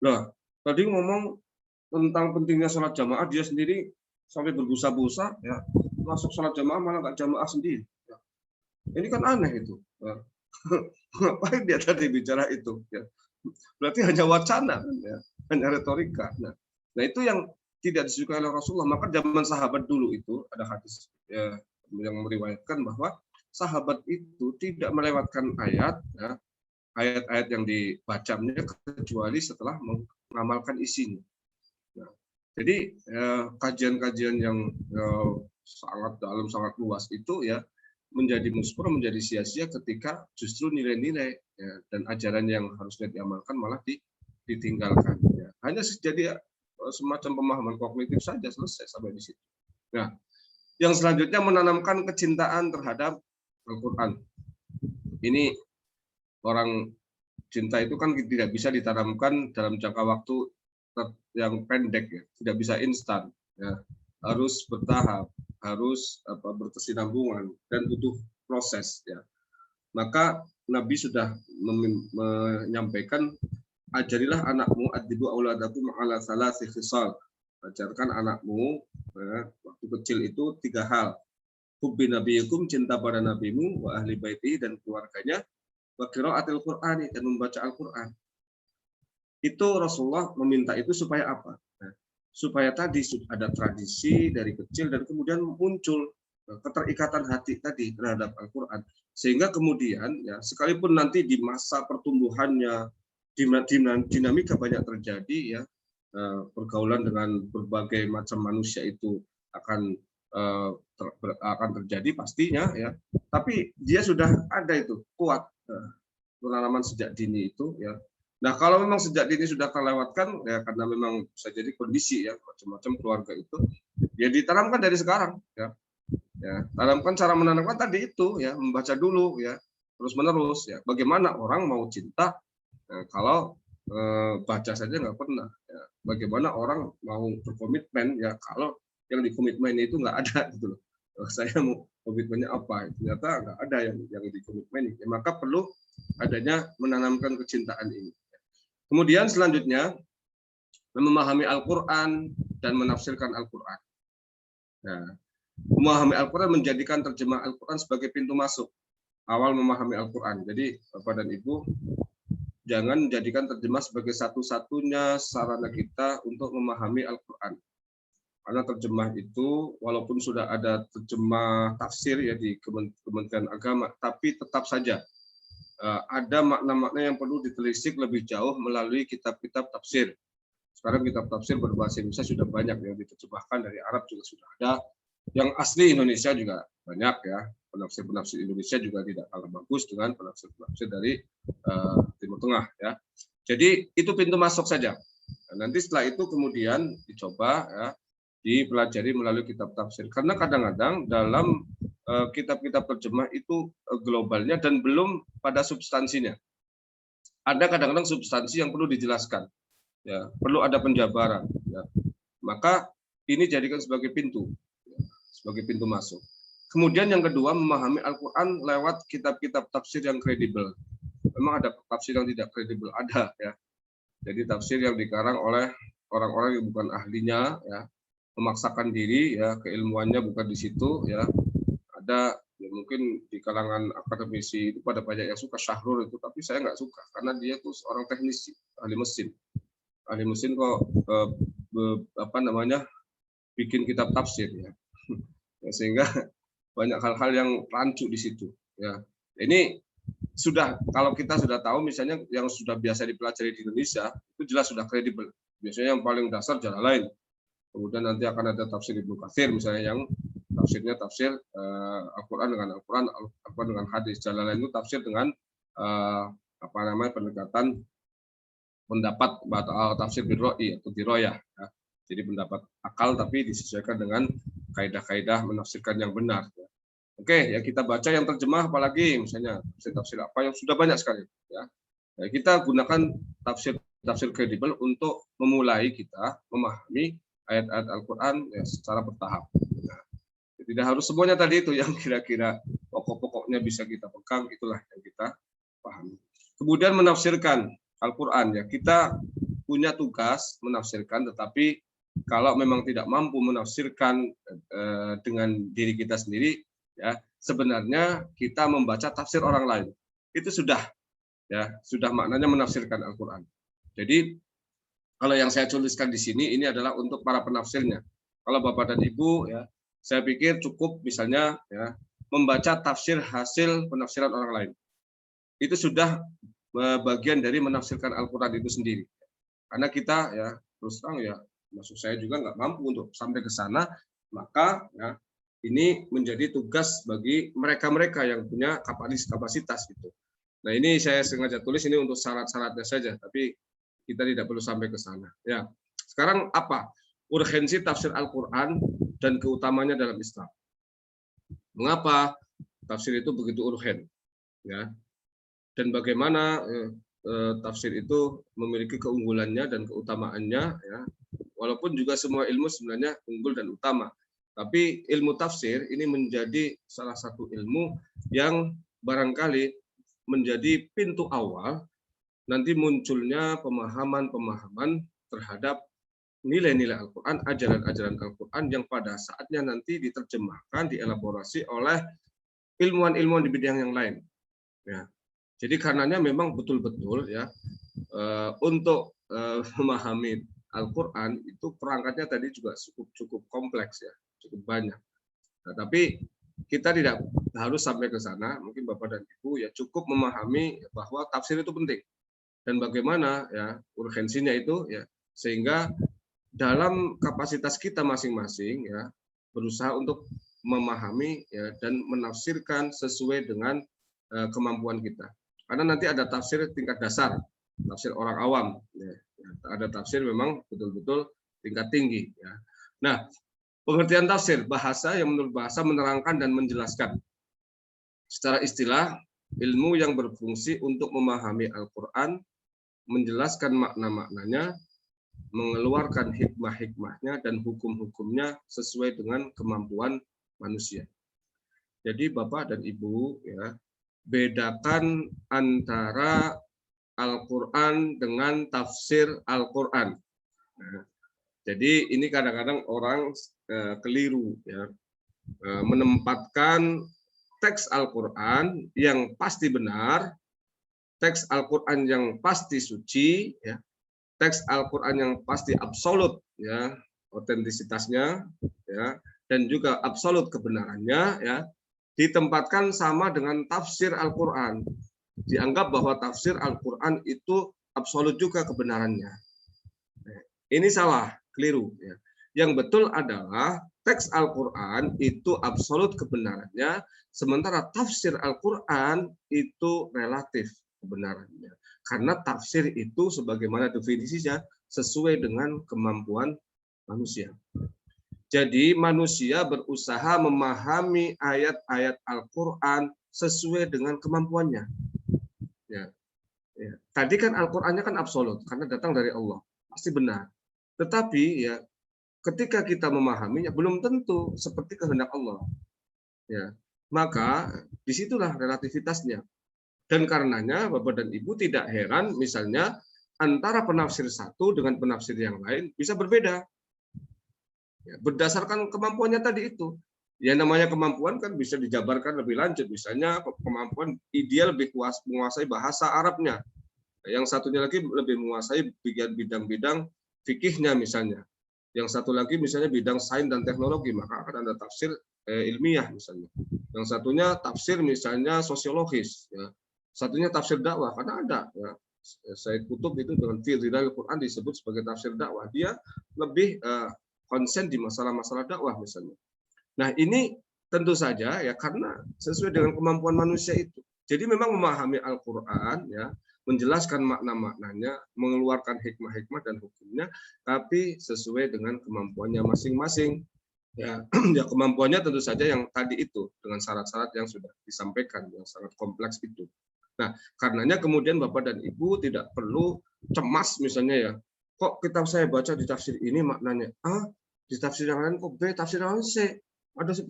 Nah, tadi ngomong tentang pentingnya sholat jamaah, dia sendiri sampai berbusa-busa, ya masuk sholat jamaah malah nggak jamaah sendiri. Ya. Ini kan aneh itu. Ya. Ngapain dia tadi bicara itu? Ya. Berarti hanya wacana, ya. Hanya retorika. Nah, itu yang tidak disukai oleh Rasulullah. Maka zaman sahabat dulu itu ada hadis ya, yang meriwayatkan bahwa sahabat itu tidak melewatkan ayat, ya, ayat-ayat yang dibacanya kecuali setelah mengamalkan isinya. Nah, jadi kajian-kajian yang sangat dalam, sangat luas itu ya menjadi muspur, menjadi sia-sia ketika justru nilai-nilai ya, dan ajaran yang harusnya diamalkan malah ditinggalkan. Ya. Hanya jadi semacam pemahaman kognitif saja, selesai sampai di situ. Nah, yang selanjutnya menanamkan kecintaan terhadap Al-Quran. Ini orang cinta itu kan tidak bisa ditanamkan dalam jangka waktu yang pendek, ya. Tidak bisa instan, ya. Harus bertahap, harus berkesinambungan dan butuh proses, ya. Maka Nabi sudah menyampaikan, ajarilah anakmu adibu auladakum ala salasi khisal. Ajarkan anakmu waktu kecil itu 3 hal. Hubbi nabiyikum, cinta pada nabimu, wa ahli baiti, dan keluarganya, wa qiraatil Qur'ani, dan membaca Al-Qur'an. Itu Rasulullah meminta itu supaya apa? Nah, supaya tadi ada tradisi dari kecil dan kemudian muncul keterikatan hati tadi terhadap Al-Qur'an. Sehingga kemudian ya sekalipun nanti di masa pertumbuhannya dinamika banyak terjadi ya, pergaulan dengan berbagai macam manusia itu akan akan terjadi pastinya ya, tapi dia sudah ada itu kuat penanaman sejak dini itu ya. Nah kalau memang sejak dini sudah terlewatkan ya, karena memang bisa jadi kondisi ya macam-macam keluarga itu ya, ditanamkan dari sekarang ya. Ya, tanamkan cara menanamkan tadi itu ya, membaca dulu ya, terus menerus ya. Bagaimana orang mau cinta kalau baca saja nggak pernah ya. Bagaimana orang mau berkomitmen ya kalau yang dikomitmen itu nggak ada gitu loh. Saya mau komitmennya apa, ternyata nggak ada yang dikomitmen ya, maka perlu adanya menanamkan kecintaan ini. Kemudian selanjutnya memahami Al-Quran dan menafsirkan Al-Quran. Nah, memahami Al-Quran menjadikan terjemah Al-Quran sebagai pintu masuk awal memahami Al-Quran. Jadi Bapak dan Ibu, jangan jadikan terjemah sebagai satu-satunya sarana kita untuk memahami Al-Quran. Karena terjemah itu walaupun sudah ada terjemah tafsir ya di Kementerian Agama, tapi tetap saja ada makna-makna yang perlu ditelisik lebih jauh melalui kitab-kitab tafsir. Sekarang kitab tafsir berbahasa Indonesia sudah banyak yang diterjemahkan, dari Arab juga sudah ada, yang asli Indonesia juga banyak ya. Penafsir-penafsir Indonesia juga tidak kalah bagus dengan penafsir-penafsir dari Timur Tengah ya. Jadi itu pintu masuk saja. Nah, nanti setelah itu kemudian dicoba ya, dipelajari melalui kitab tafsir. Karena kadang-kadang dalam kitab-kitab terjemah itu globalnya dan belum pada substansinya. Ada kadang-kadang substansi yang perlu dijelaskan. Ya, perlu ada penjabaran. Ya. Maka ini jadikan sebagai pintu, ya, sebagai pintu masuk. Kemudian yang kedua, memahami Al-Quran lewat kitab-kitab tafsir yang kredibel. Memang ada tafsir yang tidak kredibel, ada ya. Jadi tafsir yang dikarang oleh orang-orang yang bukan ahlinya, ya, memaksakan diri, ya, keilmuannya bukan di situ, ya. Ada ya, mungkin di kalangan akademisi itu pada banyak yang suka Syahrul itu, tapi saya nggak suka karena dia tuh seorang teknisi, ahli mesin. Ahli mesin kok apa namanya bikin kitab tafsir ya. Ya, sehingga banyak hal-hal yang rancu di situ ya. Ini sudah, kalau kita sudah tahu misalnya yang sudah biasa dipelajari di Indonesia itu jelas sudah kredibel. Biasanya yang paling dasar Jalalain. Kemudian nanti akan ada tafsir Ibnu Katsir misalnya yang tafsirnya tafsir Al-Quran dengan Al-Quran, Al-Quran dengan hadis. Jalalain itu tafsir dengan apa namanya pendekatan pendapat tafsir birroi atau diroyah. Ya. Jadi pendapat akal tapi disesuaikan dengan kaidah-kaidah menafsirkan yang benar. Ya. Oke, ya kita baca yang terjemah, apalagi misalnya tafsir apa yang sudah banyak sekali. Ya. Ya, kita gunakan tafsir kredibel untuk memulai kita memahami ayat-ayat Al-Quran ya, secara bertahap. Nah, tidak harus semuanya tadi itu yang kira-kira pokok-pokoknya bisa kita pegang, itulah yang kita pahami. Kemudian menafsirkan Al-Quran ya, kita punya tugas menafsirkan, tetapi kalau memang tidak mampu menafsirkan dengan diri kita sendiri, ya sebenarnya kita membaca tafsir orang lain itu sudah ya, sudah maknanya menafsirkan Al-Quran. Jadi kalau yang saya tuliskan di sini ini adalah untuk para penafsirnya. Kalau Bapak dan Ibu ya, saya pikir cukup misalnya ya membaca tafsir hasil penafsiran orang lain. Itu sudah bagian dari menafsirkan Al-Quran itu sendiri. Karena kita ya terus terang ya, maksud saya juga nggak mampu untuk sampai ke sana, maka ya ini menjadi tugas bagi mereka-mereka yang punya kapasitas gitu. Nah ini saya sengaja tulis ini untuk syarat-syaratnya saja, tapi kita tidak perlu sampai ke sana. Ya, sekarang apa urgensi tafsir Al-Quran dan keutamanya dalam Islam? Mengapa tafsir itu begitu urgen? Ya, dan bagaimana tafsir itu memiliki keunggulannya dan keutamaannya? Ya, walaupun juga semua ilmu sebenarnya unggul dan utama, tapi ilmu tafsir ini menjadi salah satu ilmu yang barangkali menjadi pintu awal nanti munculnya pemahaman-pemahaman terhadap nilai-nilai Al-Quran, ajaran-ajaran Al-Quran yang pada saatnya nanti diterjemahkan, dielaborasi oleh ilmuwan-ilmuwan di bidang yang lain. Ya. Jadi karenanya memang betul-betul ya untuk memahami Al-Quran itu perangkatnya tadi juga cukup kompleks ya, cukup banyak. Nah, tapi kita tidak harus sampai ke sana. Mungkin Bapak dan Ibu ya cukup memahami bahwa tafsir itu penting dan bagaimana ya urgensinya itu ya, sehingga dalam kapasitas kita masing-masing ya berusaha untuk memahami ya dan menafsirkan sesuai dengan kemampuan kita. Karena nanti ada tafsir tingkat dasar, tafsir orang awam ya. Ada tafsir memang betul-betul tingkat tinggi ya. Nah, pengertian tafsir, bahasa yang menurut bahasa menerangkan dan menjelaskan. Secara istilah, ilmu yang berfungsi untuk memahami Al-Quran, menjelaskan makna-maknanya, mengeluarkan hikmah-hikmahnya dan hukum-hukumnya sesuai dengan kemampuan manusia. Jadi Bapak dan Ibu ya, bedakan antara Al-Quran dengan tafsir Al-Quran. Nah, jadi ini kadang-kadang orang keliru ya, menempatkan teks Al-Quran yang pasti benar, teks Al-Quran yang pasti suci, ya, teks Al-Quran yang pasti absolut, ya, otentisitasnya, ya, dan juga absolut kebenarannya, ya, ditempatkan sama dengan tafsir Al-Quran. Dianggap bahwa tafsir Al-Quran itu absolut juga kebenarannya. Ini salah, keliru. Ya. Yang betul adalah teks Al-Quran itu absolut kebenarannya, sementara tafsir Al-Quran itu relatif kebenarannya. Karena tafsir itu sebagaimana definisinya sesuai dengan kemampuan manusia. Jadi manusia berusaha memahami ayat-ayat Al-Quran sesuai dengan kemampuannya. Ya. Ya. Tadi kan Al-Qurannya kan absolut karena datang dari Allah, pasti benar. Tetapi ya ketika kita memahaminya belum tentu seperti kehendak Allah. Ya. Maka disitulah relativitasnya. Dan karenanya Bapak dan Ibu tidak heran misalnya antara penafsir satu dengan penafsir yang lain bisa berbeda. Ya, berdasarkan kemampuannya tadi itu. Ya namanya kemampuan kan bisa dijabarkan lebih lanjut. Misalnya kemampuan ideal lebih menguasai bahasa Arabnya. Yang satunya lagi lebih menguasai bidang-bidang fikihnya misalnya. Yang satu lagi misalnya bidang sains dan teknologi, maka akan ada tafsir ilmiah misalnya. Yang satunya tafsir misalnya sosiologis. Ya. Satunya tafsir dakwah, karena ada. Ya. Said Qutb itu dengan fi dhilal Quran disebut sebagai tafsir dakwah. Dia lebih konsen di masalah-masalah dakwah misalnya. Nah ini tentu saja ya karena sesuai dengan kemampuan manusia itu. Jadi memang memahami Al-Quran ya, menjelaskan makna-maknanya, mengeluarkan hikmah-hikmah dan hukumnya, tapi sesuai dengan kemampuannya masing-masing. Ya, ya kemampuannya tentu saja yang tadi itu dengan syarat-syarat yang sudah disampaikan yang sangat kompleks itu. Nah, karenanya kemudian Bapak dan Ibu tidak perlu cemas misalnya ya, kok kitab saya baca di tafsir ini maknanya A, di tafsir yang lain kok B, tafsir yang lain C. Ada 10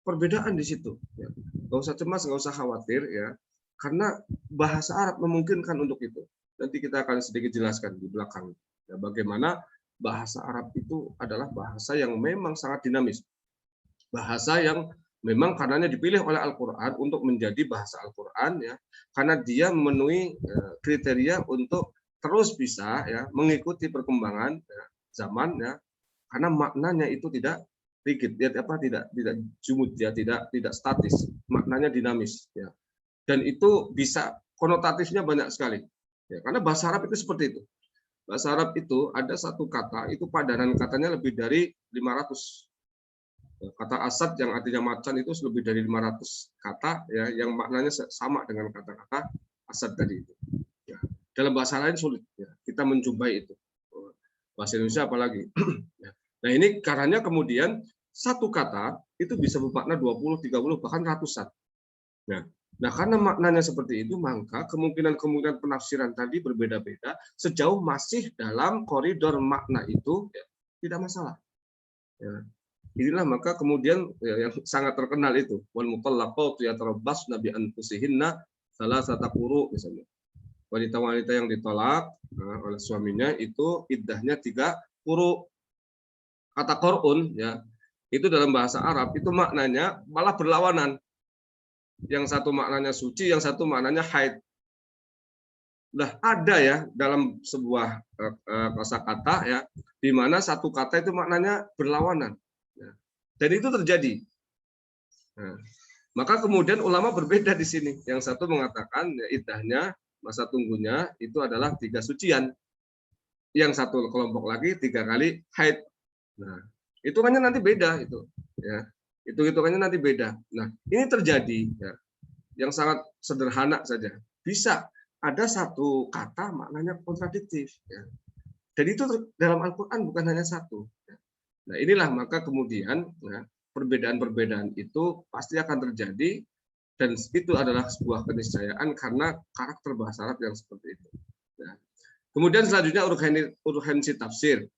perbedaan di situ. Ya. Nggak usah cemas, nggak usah khawatir ya, karena bahasa Arab memungkinkan untuk itu. Nanti kita akan sedikit jelaskan di belakang. Ya, bagaimana bahasa Arab itu adalah bahasa yang memang sangat dinamis. Bahasa yang memang karenanya dipilih oleh Al-Quran untuk menjadi bahasa Al-Quran ya, karena dia memenuhi kriteria untuk terus bisa ya mengikuti perkembangan ya, zaman ya, karena maknanya itu tidak rigid, ya, tidak jumud ya, tidak statis, maknanya dinamis ya. Dan itu bisa konotatifnya banyak sekali. Ya, karena bahasa Arab itu seperti itu. Bahasa Arab itu ada satu kata, itu padanan katanya lebih dari 500. Kata asad yang artinya macan itu lebih dari 500 kata ya, yang maknanya sama dengan kata-kata asad tadi itu. Ya. Dalam bahasa lain sulit ya, kita menjumpai itu. Bahasa Indonesia apalagi. Nah ini karenanya kemudian satu kata itu bisa bermakna 20, 30, bahkan ratusan. Nah, karena maknanya seperti itu, maka kemungkinan penafsiran tadi berbeda-beda sejauh masih dalam koridor makna itu ya, tidak masalah. Ya. Inilah maka kemudian ya, yang sangat terkenal itu wal mutallaqatu yatarabbasna bi anfusihinna salasata quru misalnya. Wanita-wanita yang ditolak oleh suaminya itu iddahnya 3 quru. Kata qur'un ya, itu dalam bahasa Arab itu maknanya malah berlawanan. Yang satu maknanya suci, yang satu maknanya haid. Nah, ada ya dalam sebuah kosakata ya, di mana satu kata itu maknanya berlawanan. Ya. Dan itu terjadi. Nah, maka kemudian ulama berbeda di sini. Yang satu mengatakan ya, iddahnya, masa tunggunya itu adalah 3 sucian. Yang satu kelompok lagi 3 kali haid. Nah, hitungannya nanti beda itu. Ya, itu hitungannya nanti beda. Nah, ini terjadi ya, yang sangat sederhana saja. Bisa ada satu kata maknanya kontradiktif. Ya. Dan itu dalam Al-Quran bukan hanya satu. Nah, inilah maka kemudian ya, perbedaan-perbedaan itu pasti akan terjadi, dan itu adalah sebuah keniscayaan karena karakter bahasa Arab yang seperti itu. Ya. Kemudian selanjutnya urgensi tafsir.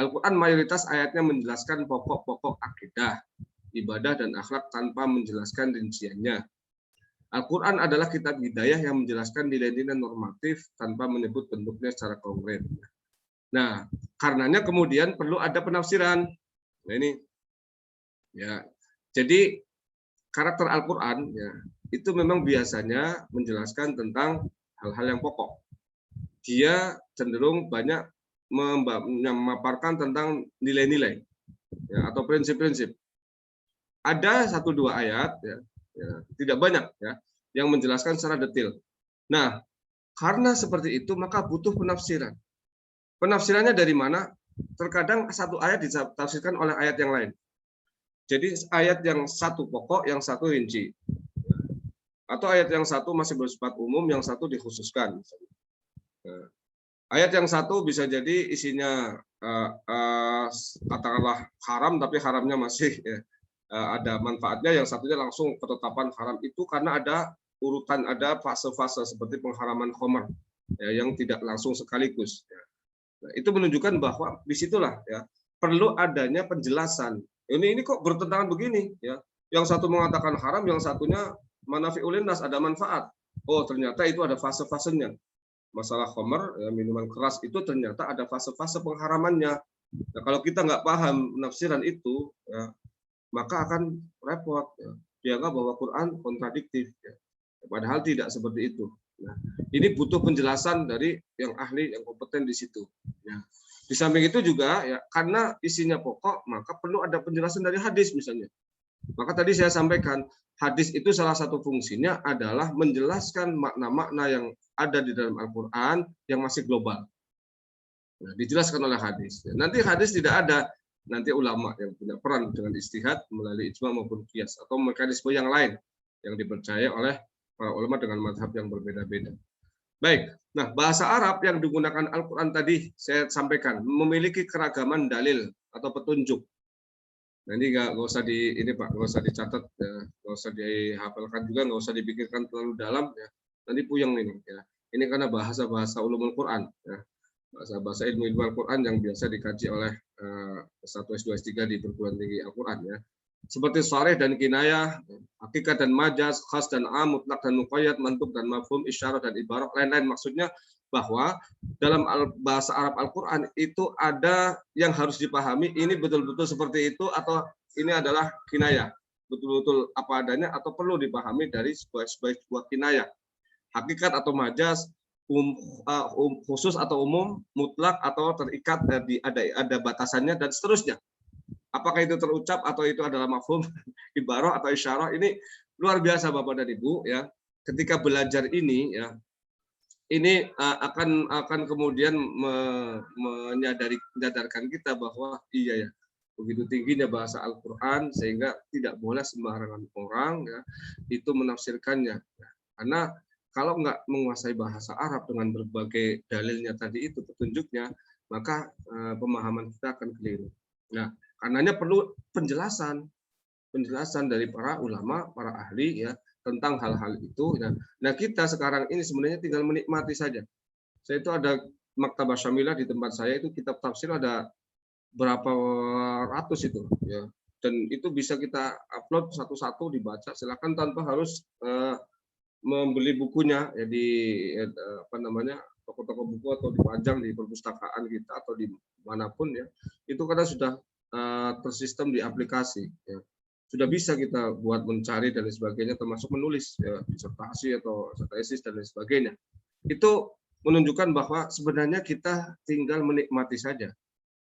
Al-Quran mayoritas ayatnya menjelaskan pokok-pokok akidah, ibadah, dan akhlak tanpa menjelaskan rinciannya. Al-Quran adalah kitab hidayah yang menjelaskan nilai-nilai normatif tanpa menyebut bentuknya secara konkret. Nah, karenanya kemudian perlu ada penafsiran. Nah, ini ya. Jadi karakter Al-Quran ya, itu memang biasanya menjelaskan tentang hal-hal yang pokok. Dia cenderung banyak memaparkan tentang nilai-nilai ya, atau prinsip-prinsip. Ada 1-2 ayat ya, tidak banyak ya, yang menjelaskan secara detail. Nah, karena seperti itu maka butuh penafsiran. Penafsirannya dari mana? Terkadang satu ayat ditafsirkan oleh ayat yang lain. Jadi ayat yang satu pokok, yang satu rinci. Atau ayat yang satu masih bersifat umum, yang satu dikhususkan. Ayat yang satu bisa jadi isinya katakanlah haram, tapi haramnya masih ada manfaatnya. Yang satunya langsung ketetapan haram. Itu karena ada urutan, ada fase-fase seperti pengharaman khamar ya, yang tidak langsung sekaligus. Ya. Nah, itu menunjukkan bahwa disitulah ya perlu adanya penjelasan. Ini kok bertentangan begini ya? Yang satu mengatakan haram, yang satunya manafi'ul linnas, ada manfaat. Oh, ternyata itu ada fase-fasenya. Masalah khamar, ya, minuman keras itu ternyata ada fase-fase pengharamannya. Nah, kalau kita nggak paham penafsiran itu, ya, maka akan repot. Ya. Dianggap bahwa Quran kontradiktif. Ya. Padahal tidak seperti itu. Nah, ini butuh penjelasan dari yang ahli, yang kompeten di situ. Ya. Di samping itu juga, ya, karena isinya pokok, maka perlu ada penjelasan dari hadis misalnya. Maka tadi saya sampaikan, hadis itu salah satu fungsinya adalah menjelaskan makna-makna yang ada di dalam Al-Quran yang masih global. Nah, dijelaskan oleh hadis. Nanti hadis tidak ada, nanti ulama yang punya peran dengan istihad melalui ijma maupun qiyas atau mekanisme yang lain yang dipercaya oleh para ulama dengan mazhab yang berbeda-beda. Baik, nah bahasa Arab yang digunakan Al-Quran tadi saya sampaikan memiliki keragaman dalil atau petunjuk. Nah, ini nggak usah nggak usah dicatat, ya. Nggak usah dihafalkan juga, nggak usah dipikirkan terlalu dalam, ya. Nanti puyeng ini. Ya. Ini karena bahasa ulumul Quran, ya. Bahasa ilmu Al-Quran yang biasa dikaji oleh S1, S2, S3 di perguruan tinggi Al-Quran, ya. Seperti sharih dan kinayah, hakikat dan majaz, khas dan am, mutlak dan muqayyad, mantuk dan mafhum, isyarat dan ibarat, lain-lain. Maksudnya bahwa dalam bahasa Arab Al-Quran itu ada yang harus dipahami, ini betul-betul seperti itu, atau ini adalah kinayah, betul-betul apa adanya, atau perlu dipahami dari sebuah kinayah. Hakikat atau majaz, khusus atau umum, mutlak atau terikat, ada batasannya, dan seterusnya. Apakah itu terucap atau itu adalah mafhum, ibarah atau isyarah, ini luar biasa Bapak dan Ibu ya. Ketika belajar ini ya, ini akan kemudian menyadarkan kita bahwa iya ya, begitu tingginya bahasa Al-Qur'an sehingga tidak boleh sembarangan orang ya itu menafsirkannya. Karena kalau nggak menguasai bahasa Arab dengan berbagai dalilnya tadi itu, petunjuknya, maka pemahaman kita akan keliru. Nah, karenanya perlu penjelasan dari para ulama, para ahli ya tentang hal-hal itu. Nah, kita sekarang ini sebenarnya tinggal menikmati saja. Saya itu ada Maktabah Syamilah di tempat saya, itu kitab tafsir ada berapa ratus itu ya. Dan itu bisa kita upload satu-satu dibaca, silakan tanpa harus membeli bukunya ya di toko-toko buku atau dipajang di perpustakaan kita atau di manapun ya. Itu karena sudah tersistem di aplikasi ya. Sudah bisa kita buat mencari dan sebagainya, termasuk menulis ya, disertasi atau tesis dan lain sebagainya. Itu menunjukkan bahwa sebenarnya kita tinggal menikmati saja.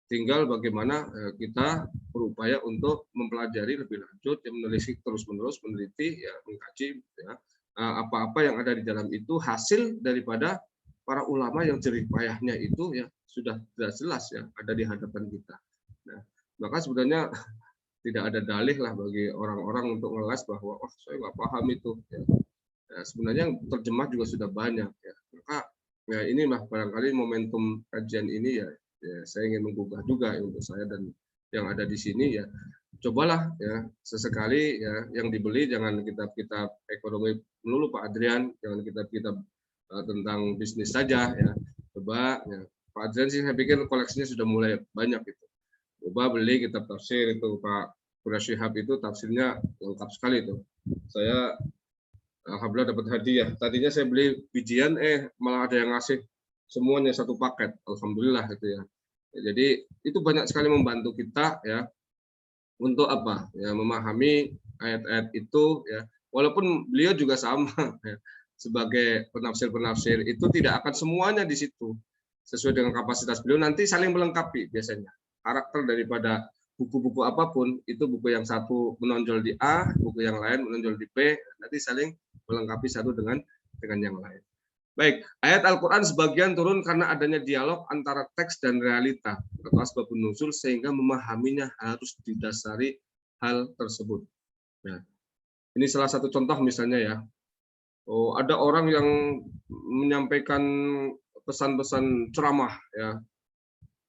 Tinggal bagaimana kita berupaya untuk mempelajari lebih lanjut, menelisik terus-menerus, meneliti, ya, mengkaji, ya, apa-apa yang ada di dalam itu hasil daripada para ulama yang jerih payahnya itu ya sudah jelas ya ada di hadapan kita. Nah, maka sebenarnya tidak ada dalih lah bagi orang-orang untuk ngeles bahwa oh saya nggak paham itu. Ya. Ya, sebenarnya yang terjemah juga sudah banyak. Ya. Maka ya inilah barangkali momentum kajian ini ya, saya ingin menggugah juga untuk saya dan yang ada di sini ya. Cobalah ya sesekali ya yang dibeli jangan kitab-kitab ekonomi melulu Pak Adrian, jangan kitab-kitab tentang bisnis saja ya. Coba ya. Pak Adrian sih saya pikir koleksinya sudah mulai banyak itu. Coba beli kitab tafsir itu Pak Qurasyihab itu tafsirnya lengkap sekali itu. Saya alhamdulillah dapat hadiah. Tadinya saya beli bijian malah ada yang ngasih semuanya satu paket. Alhamdulillah gitu ya. Jadi itu banyak sekali membantu kita ya untuk apa? Ya memahami ayat-ayat itu ya. Walaupun beliau juga sama ya, sebagai penafsir-penafsir itu tidak akan semuanya di situ sesuai dengan kapasitas beliau nanti saling melengkapi biasanya. Karakter daripada buku-buku apapun itu buku yang satu menonjol di A, buku yang lain menonjol di B, nanti saling melengkapi satu dengan yang lain. Baik, ayat Al-Quran sebagian turun karena adanya dialog antara teks dan realita atau asbabun nuzul sehingga memahaminya harus didasari hal tersebut. Nah, ini salah satu contoh misalnya ya. Oh, ada orang yang menyampaikan pesan-pesan ceramah ya.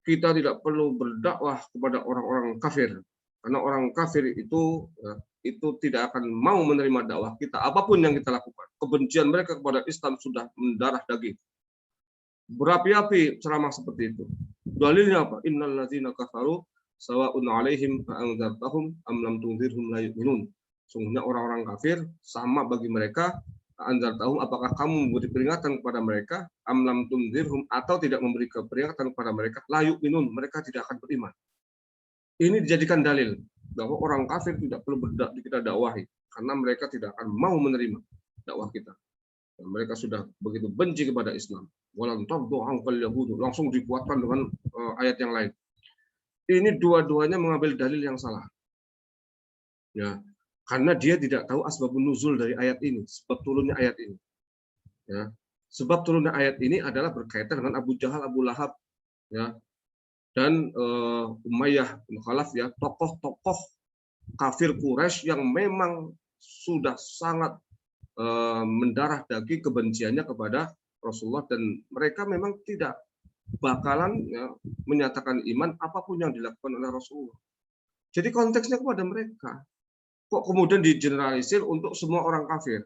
Kita tidak perlu berdakwah kepada orang-orang kafir karena orang kafir itu ya, itu tidak akan mau menerima dakwah kita apapun yang kita lakukan. Kebencian mereka kepada Islam sudah mendarah daging. Berapi-api ceramah seperti itu. Dalilnya apa? Innal ladzina kafaru sawa'un 'alaihim fa'anzartahum am lam tunzirhum la yu'minun. Sungguhnya orang-orang kafir sama bagi mereka anzartahum apakah kamu memberi peringatan kepada mereka am lam tunzirhum atau tidak memberi peringatan kepada mereka la yu'minun mereka tidak akan beriman. Ini dijadikan dalil bahwa orang kafir tidak perlu kita dakwahi karena mereka tidak akan mau menerima dakwah kita. Dan mereka sudah begitu benci kepada Islam. Walan tardu anqal yahudu langsung dikuatkan dengan ayat yang lain. Ini dua-duanya mengambil dalil yang salah. Ya, karena dia tidak tahu asbabun nuzul dari ayat ini, sebab turunnya ayat ini. Ya, sebab turunnya ayat ini adalah berkaitan dengan Abu Jahal, Abu Lahab, ya, dan Umayyah bin Khalaf ya, tokoh-tokoh kafir Quraisy yang memang sudah sangat mendarah daging kebenciannya kepada Rasulullah dan mereka memang tidak bakalan ya, menyatakan iman apapun yang dilakukan oleh Rasulullah. Jadi konteksnya kepada mereka. Kok kemudian digeneralisir untuk semua orang kafir?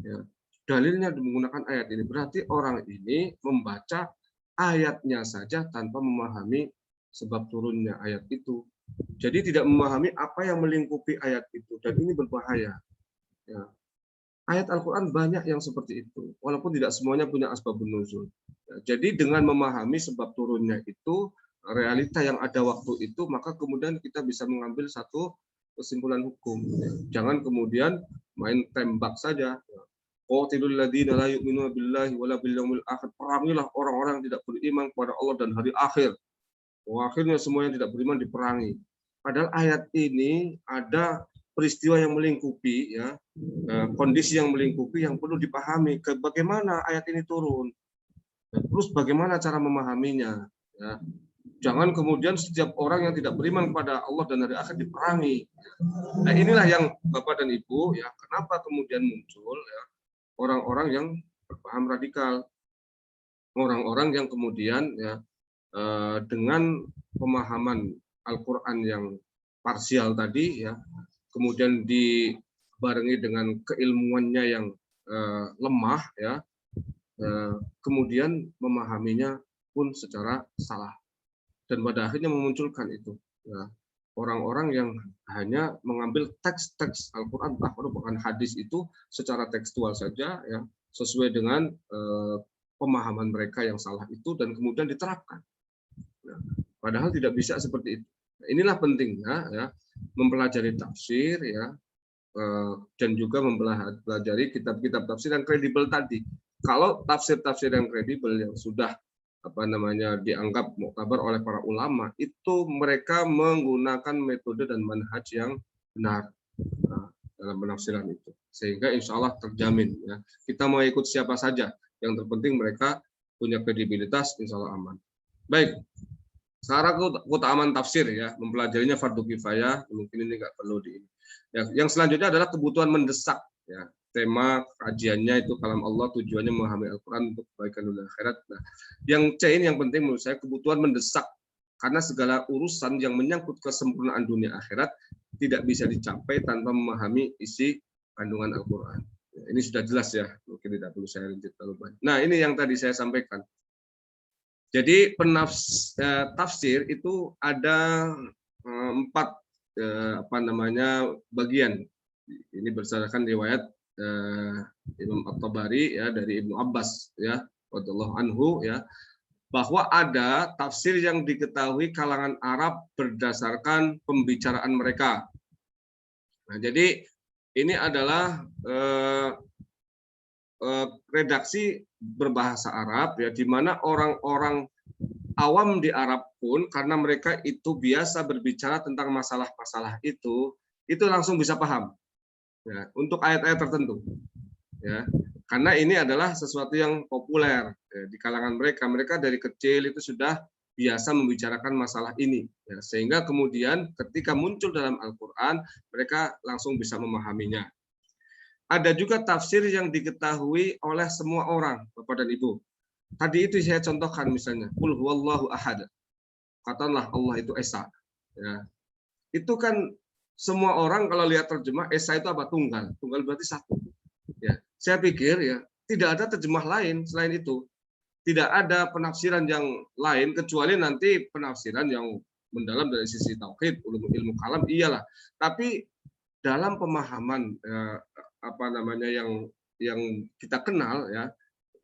Ya, dalilnya menggunakan ayat ini berarti orang ini membaca ayatnya saja tanpa memahami sebab turunnya ayat itu. Jadi tidak memahami apa yang melingkupi ayat itu dan ini berbahaya. Ya. Ayat Al-Quran banyak yang seperti itu, walaupun tidak semuanya punya asbabun nuzul. Ya, jadi dengan memahami sebab turunnya itu, realita yang ada waktu itu, maka kemudian kita bisa mengambil satu kesimpulan hukum. Jangan kemudian main tembak saja. Qatilul ladzina la yu'minuna billahi wala bil yaumil akhir. Perangilah orang-orang yang tidak beriman kepada Allah dan hari akhir. Akhirnya semua yang tidak beriman diperangi. Padahal ayat ini ada peristiwa yang melingkupi ya, kondisi yang melingkupi yang perlu dipahami bagaimana ayat ini turun. Terus bagaimana cara memahaminya ya. Jangan kemudian setiap orang yang tidak beriman kepada Allah dan hari akhir diperangi. Nah, inilah yang Bapak dan Ibu ya, kenapa kemudian muncul ya orang-orang yang berpaham radikal. Orang-orang yang kemudian ya dengan pemahaman Al-Qur'an yang parsial tadi ya, kemudian dibarengi dengan keilmuannya yang lemah ya, kemudian memahaminya pun secara salah dan pada akhirnya memunculkan itu ya, orang-orang yang hanya mengambil teks-teks Al-Quran bahkan hadis itu secara tekstual saja ya, sesuai dengan pemahaman mereka yang salah itu dan kemudian diterapkan. Nah, padahal tidak bisa seperti itu. Nah, inilah pentingnya ya mempelajari tafsir ya dan juga mempelajari kitab-kitab tafsir yang kredibel tadi. Kalau tafsir-tafsir yang kredibel yang sudah dianggap muktabar oleh para ulama, itu mereka menggunakan metode dan manhaj yang benar dalam penafsiran itu, sehingga insya Allah terjamin ya. Kita mau ikut siapa saja, yang terpenting mereka punya kredibilitas, insya Allah aman. Baik, sekarang keutamaan tafsir ya, mempelajarinya fardu kifayah, mungkin ini nggak perlu di. Ya, yang selanjutnya adalah kebutuhan mendesak ya. Tema kajiannya itu kalam Allah, tujuannya memahami Al-Quran untuk kebaikan dunia akhirat. Nah, yang C ini yang penting menurut saya, kebutuhan mendesak, karena segala urusan yang menyangkut kesempurnaan dunia akhirat tidak bisa dicapai tanpa memahami isi kandungan Al-Quran. Ya, ini sudah jelas ya, mungkin tidak perlu saya rinci terlalu banyak. Nah, ini yang tadi saya sampaikan. Jadi tafsir itu ada 4 bagian. Ini berdasarkan riwayat Imam At-Tabari ya, dari Ibnu Abbas ya radhiyallahu anhu ya, bahwa ada tafsir yang diketahui kalangan Arab berdasarkan pembicaraan mereka. Nah, jadi ini adalah redaksi berbahasa Arab ya, di mana orang-orang awam di Arab pun karena mereka itu biasa berbicara tentang masalah-masalah itu langsung bisa paham ya, untuk ayat-ayat tertentu ya, karena ini adalah sesuatu yang populer ya, di kalangan mereka dari kecil itu sudah biasa membicarakan masalah ini ya, sehingga kemudian ketika muncul dalam Al-Quran mereka langsung bisa memahaminya. Ada juga tafsir yang diketahui oleh semua orang, Bapak dan Ibu. Tadi itu saya contohkan misalnya, Qul huwallahu ahad. Katakanlah Allah itu Esa. Ya. Itu kan semua orang kalau lihat terjemah Esa itu apa? Tunggal. Tunggal berarti satu. Ya. Saya pikir ya tidak ada terjemah lain selain itu. Tidak ada penafsiran yang lain kecuali nanti penafsiran yang mendalam dari sisi tauhid, ilmu kalam iyalah. Tapi dalam pemahaman yang kita kenal ya,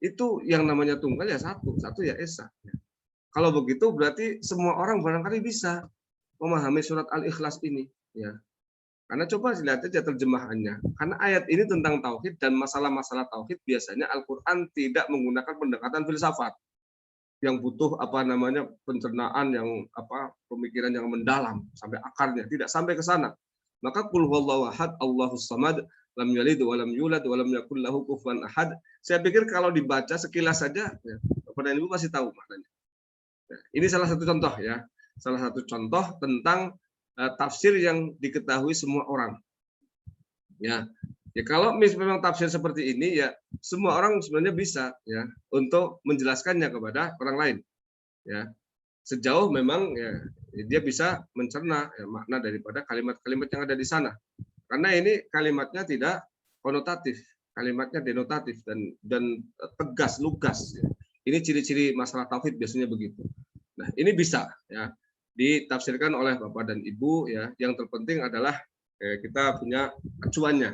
itu yang namanya tunggal ya satu ya Esa. Kalau begitu berarti semua orang barangkali bisa memahami surat Al-Ikhlas ini ya. Karena coba lihat aja terjemahannya. Karena ayat ini tentang tauhid dan masalah-masalah tauhid biasanya Al-Qur'an tidak menggunakan pendekatan filsafat yang butuh pencernaan yang pemikiran yang mendalam sampai akarnya, tidak sampai ke sana. Maka qul huwallahu ahad, Allahus samad, lam yalid wa lam yulad wa lam yakul lahu kufuwan ahad. Saya pikir kalau dibaca sekilas saja ya, Bapak dan Ibu pasti tahu maknanya. Nah, ini salah satu contoh ya. Salah satu contoh tentang tafsir yang diketahui semua orang. Ya. Ya kalau memang tafsir seperti ini ya semua orang sebenarnya bisa ya untuk menjelaskannya kepada orang lain. Ya. Sejauh memang ya dia bisa mencerna ya, makna daripada kalimat-kalimat yang ada di sana. Karena ini kalimatnya tidak konotatif, kalimatnya denotatif dan tegas, lugas. Ya. Ini ciri-ciri masalah tauhid biasanya begitu. Nah, ini bisa ya ditafsirkan oleh Bapak dan Ibu ya. Yang terpenting adalah kita punya acuannya.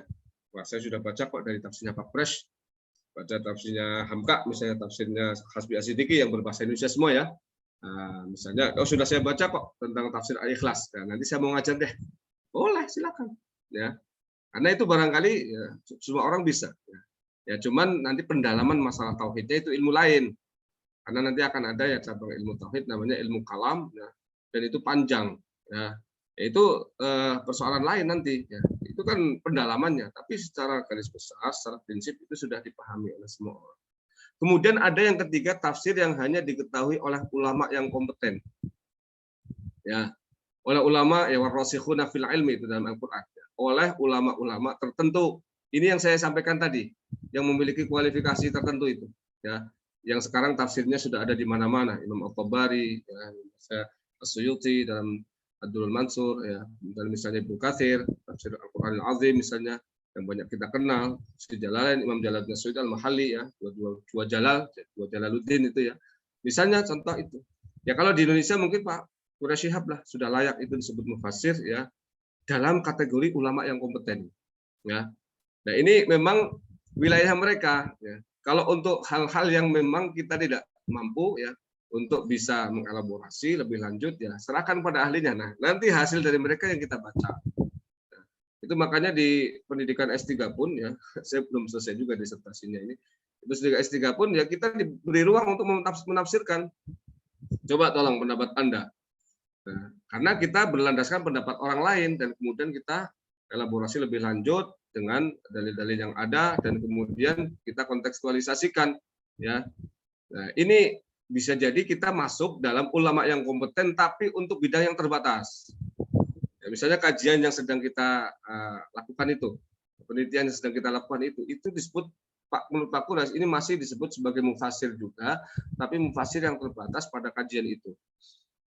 Wah, saya sudah baca kok dari tafsirnya Pak Pres, baca tafsirnya Hamka, misalnya tafsirnya Hasbi Asidiki yang berbahasa Indonesia semua ya. Nah, misalnya, sudah saya baca kok tentang tafsir Al-Ikhlas. Nah, nanti saya mau ngajar deh. Boleh, silakan. Ya, karena itu barangkali ya, semua orang bisa. Ya, cuman nanti pendalaman masalah tauhidnya itu ilmu lain. Karena nanti akan ada ya cabang ilmu tauhid namanya ilmu kalam, ya, dan itu panjang. Ya, itu persoalan lain nanti. Ya. Itu kan pendalamannya. Tapi secara garis besar, secara prinsip itu sudah dipahami oleh semua orang. Kemudian ada yang ketiga, tafsir yang hanya diketahui oleh ulama yang kompeten. Ya, oleh ulama ya warasikhuna fil ilmi itu dalam Al-Qur'an. Ya. Oleh ulama-ulama tertentu. Ini yang saya sampaikan tadi, yang memiliki kualifikasi tertentu itu, ya. Yang sekarang tafsirnya sudah ada di mana-mana, Imam At-Tabari, ya, As-Suyuti dalam Ad-Durrul Mansur, ya, dan misalnya Ibnu Katsir, tafsir Al-Qur'an Al-Azim misalnya, yang banyak kita kenal, Jalalain, Imam Jalaluddin Suyuti Al-Mahalli ya, dua Jalaluddin itu ya. Misalnya contoh itu. Ya kalau di Indonesia mungkin Pak Quraish Shihab lah sudah layak itu disebut mufassir ya dalam kategori ulama yang kompeten. Ya. Nah, ini memang wilayah mereka ya. Kalau untuk hal-hal yang memang kita tidak mampu ya untuk bisa mengelaborasi lebih lanjut ya serahkan pada ahlinya. Nah, nanti hasil dari mereka yang kita baca. Itu makanya di pendidikan S3 pun ya, saya belum selesai juga disertasinya ini. S3 S3 pun ya kita diberi ruang untuk menafsirkan. Coba tolong pendapat Anda. Nah, karena kita berlandaskan pendapat orang lain dan kemudian kita elaborasi lebih lanjut dengan dalil-dalil yang ada dan kemudian kita kontekstualisasikan ya. Nah, ini bisa jadi kita masuk dalam ulama yang kompeten tapi untuk bidang yang terbatas. Ya, misalnya kajian yang sedang kita lakukan itu, penelitian yang sedang kita lakukan itu disebut menurut Pak Kuras ini masih disebut sebagai mufasir juga, tapi mufasir yang terbatas pada kajian itu.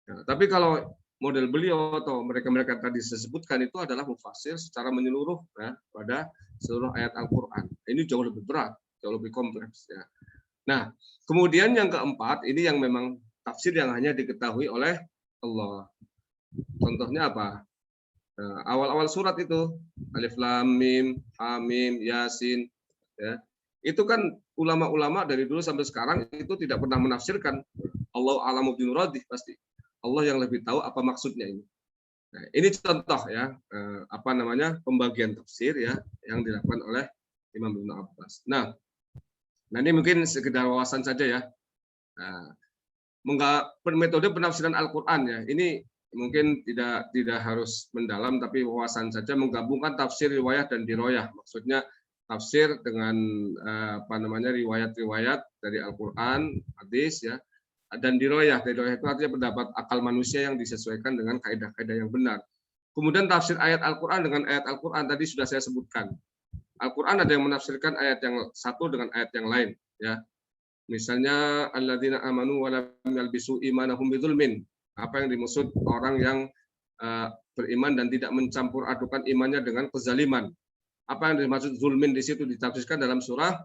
Nah, tapi kalau model beliau atau mereka-mereka tadi disebutkan itu adalah mufasir secara menyeluruh ya, pada seluruh ayat Al-Quran. Ini jauh lebih berat, jauh lebih kompleks. Ya. Nah, kemudian yang keempat, ini yang memang tafsir yang hanya diketahui oleh Allah. Contohnya apa? Nah, awal-awal surat itu, Alif Lam Mim, Ha Mim, Yasin, ya. Itu kan ulama-ulama dari dulu sampai sekarang itu tidak pernah menafsirkan. Allah a'lamu bimuradih pasti. Allah yang lebih tahu apa maksudnya ini. Nah, ini contoh ya apa namanya pembagian tafsir ya yang dilakukan oleh Imam Ibnu Abbas. Nah, ini mungkin sekedar wawasan saja ya. Nah, metode penafsiran Al-Qur'an ya. Ini mungkin tidak harus mendalam tapi wawasan saja menggabungkan tafsir riwayat dan diroyah. Maksudnya tafsir dengan apa namanya riwayat-riwayat dari Al-Qur'an, hadis ya. Dan diroyah itu artinya pendapat akal manusia yang disesuaikan dengan kaidah-kaidah yang benar. Kemudian tafsir ayat Al-Quran dengan ayat Al-Quran tadi sudah saya sebutkan. Al-Quran ada yang menafsirkan ayat yang satu dengan ayat yang lain. Ya, misalnya alladzina amanu wa lam yalbisu imanahum bidzulmin. Apa yang dimaksud orang yang beriman dan tidak mencampur adukan imannya dengan kezaliman. Apa yang dimaksud zulmin di situ ditafsirkan dalam surah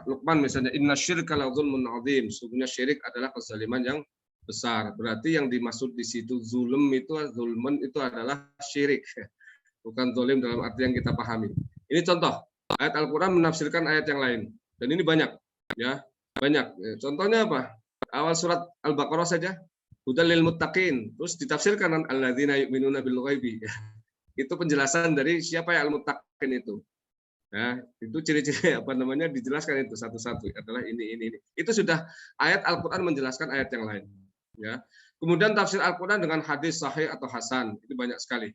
Luqman misalnya inna syirka la zulmun azim. Sesungguhnya syirik adalah kezaliman yang besar. Berarti yang dimaksud di situ zulm itu zulmun itu adalah syirik. Bukan zalim dalam arti yang kita pahami. Ini contoh ayat Al-Qur'an menafsirkan ayat yang lain. Dan ini banyak ya, banyak. Contohnya apa? Awal surat Al-Baqarah saja hudal lil muttaqin. Terus ditafsirkan alladzina yu'minuna bil ghaibi. Itu penjelasan dari siapa yang al-muttaqin itu. Nah, itu ciri-ciri apa namanya dijelaskan itu satu-satu adalah ini. Itu sudah ayat Al-Qur'an menjelaskan ayat yang lain, ya. Kemudian tafsir Al-Qur'an dengan hadis sahih atau hasan, itu banyak sekali.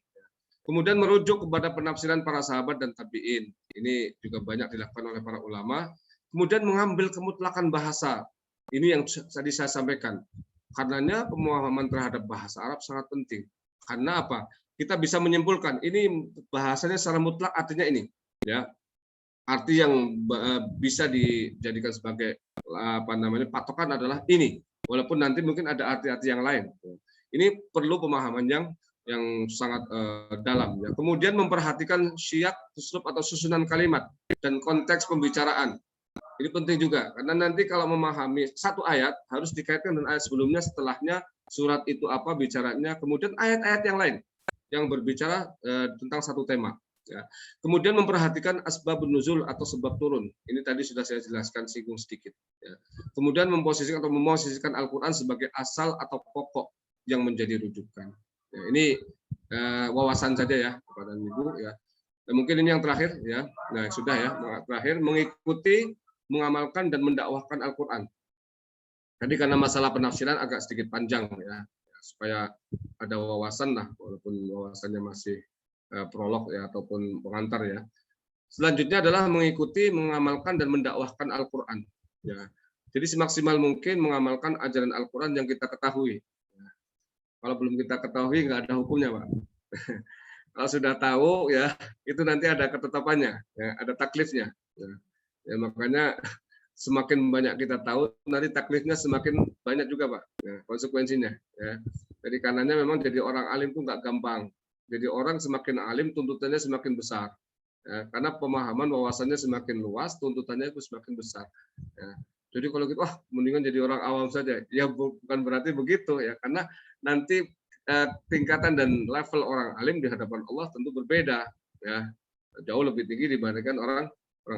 Kemudian merujuk kepada penafsiran para sahabat dan tabi'in. Ini juga banyak dilakukan oleh para ulama. Kemudian mengambil kemutlakan bahasa. Ini yang tadi saya sampaikan. Karenanya pemahaman terhadap bahasa Arab sangat penting. Karena apa? Kita bisa menyimpulkan ini bahasanya secara mutlak artinya ini, ya. Arti yang bisa dijadikan sebagai apa namanya patokan adalah ini, walaupun nanti mungkin ada arti-arti yang lain. Ini perlu pemahaman yang sangat dalam. Ya. Kemudian memperhatikan syiak, uslub atau susunan kalimat dan konteks pembicaraan. Ini penting juga karena nanti kalau memahami satu ayat harus dikaitkan dengan ayat sebelumnya, setelahnya, surat itu apa bicaranya, kemudian ayat-ayat yang lain yang berbicara tentang satu tema. Ya. Kemudian memperhatikan asbabun nuzul atau sebab turun. Ini tadi sudah saya jelaskan singgung sedikit. Ya. Kemudian memposisikan Al-Quran sebagai asal atau pokok yang menjadi rujukan. Ya, ini wawasan saja ya kepada Ibu. Ya. Dan mungkin ini yang terakhir ya. Nah sudah ya. Terakhir mengikuti, mengamalkan dan mendakwahkan Al-Quran. Tadi karena masalah penafsiran agak sedikit panjang ya. Supaya ada wawasan lah, walaupun wawasannya masih prolog ya ataupun pengantar ya. Selanjutnya adalah mengikuti, mengamalkan dan mendakwahkan Al-Qur'an ya. Jadi semaksimal mungkin mengamalkan ajaran Al-Qur'an yang kita ketahui. Ya. Kalau belum kita ketahui nggak ada hukumnya, Pak. Kalau sudah tahu ya, itu nanti ada ketetapannya, ya, ada taklifnya. Ya. Ya makanya semakin banyak kita tahu, nanti taklifnya semakin banyak juga, Pak. Ya, konsekuensinya ya. Jadi karenanya memang jadi orang alim itu nggak gampang. Jadi orang semakin alim tuntutannya semakin besar, ya, karena pemahaman wawasannya semakin luas, tuntutannya itu semakin besar. Ya. Jadi kalau gitu, mendingan jadi orang awam saja. Ya bukan berarti begitu ya, karena nanti tingkatan dan level orang alim di hadapan Allah tentu berbeda, ya jauh lebih tinggi dibandingkan orang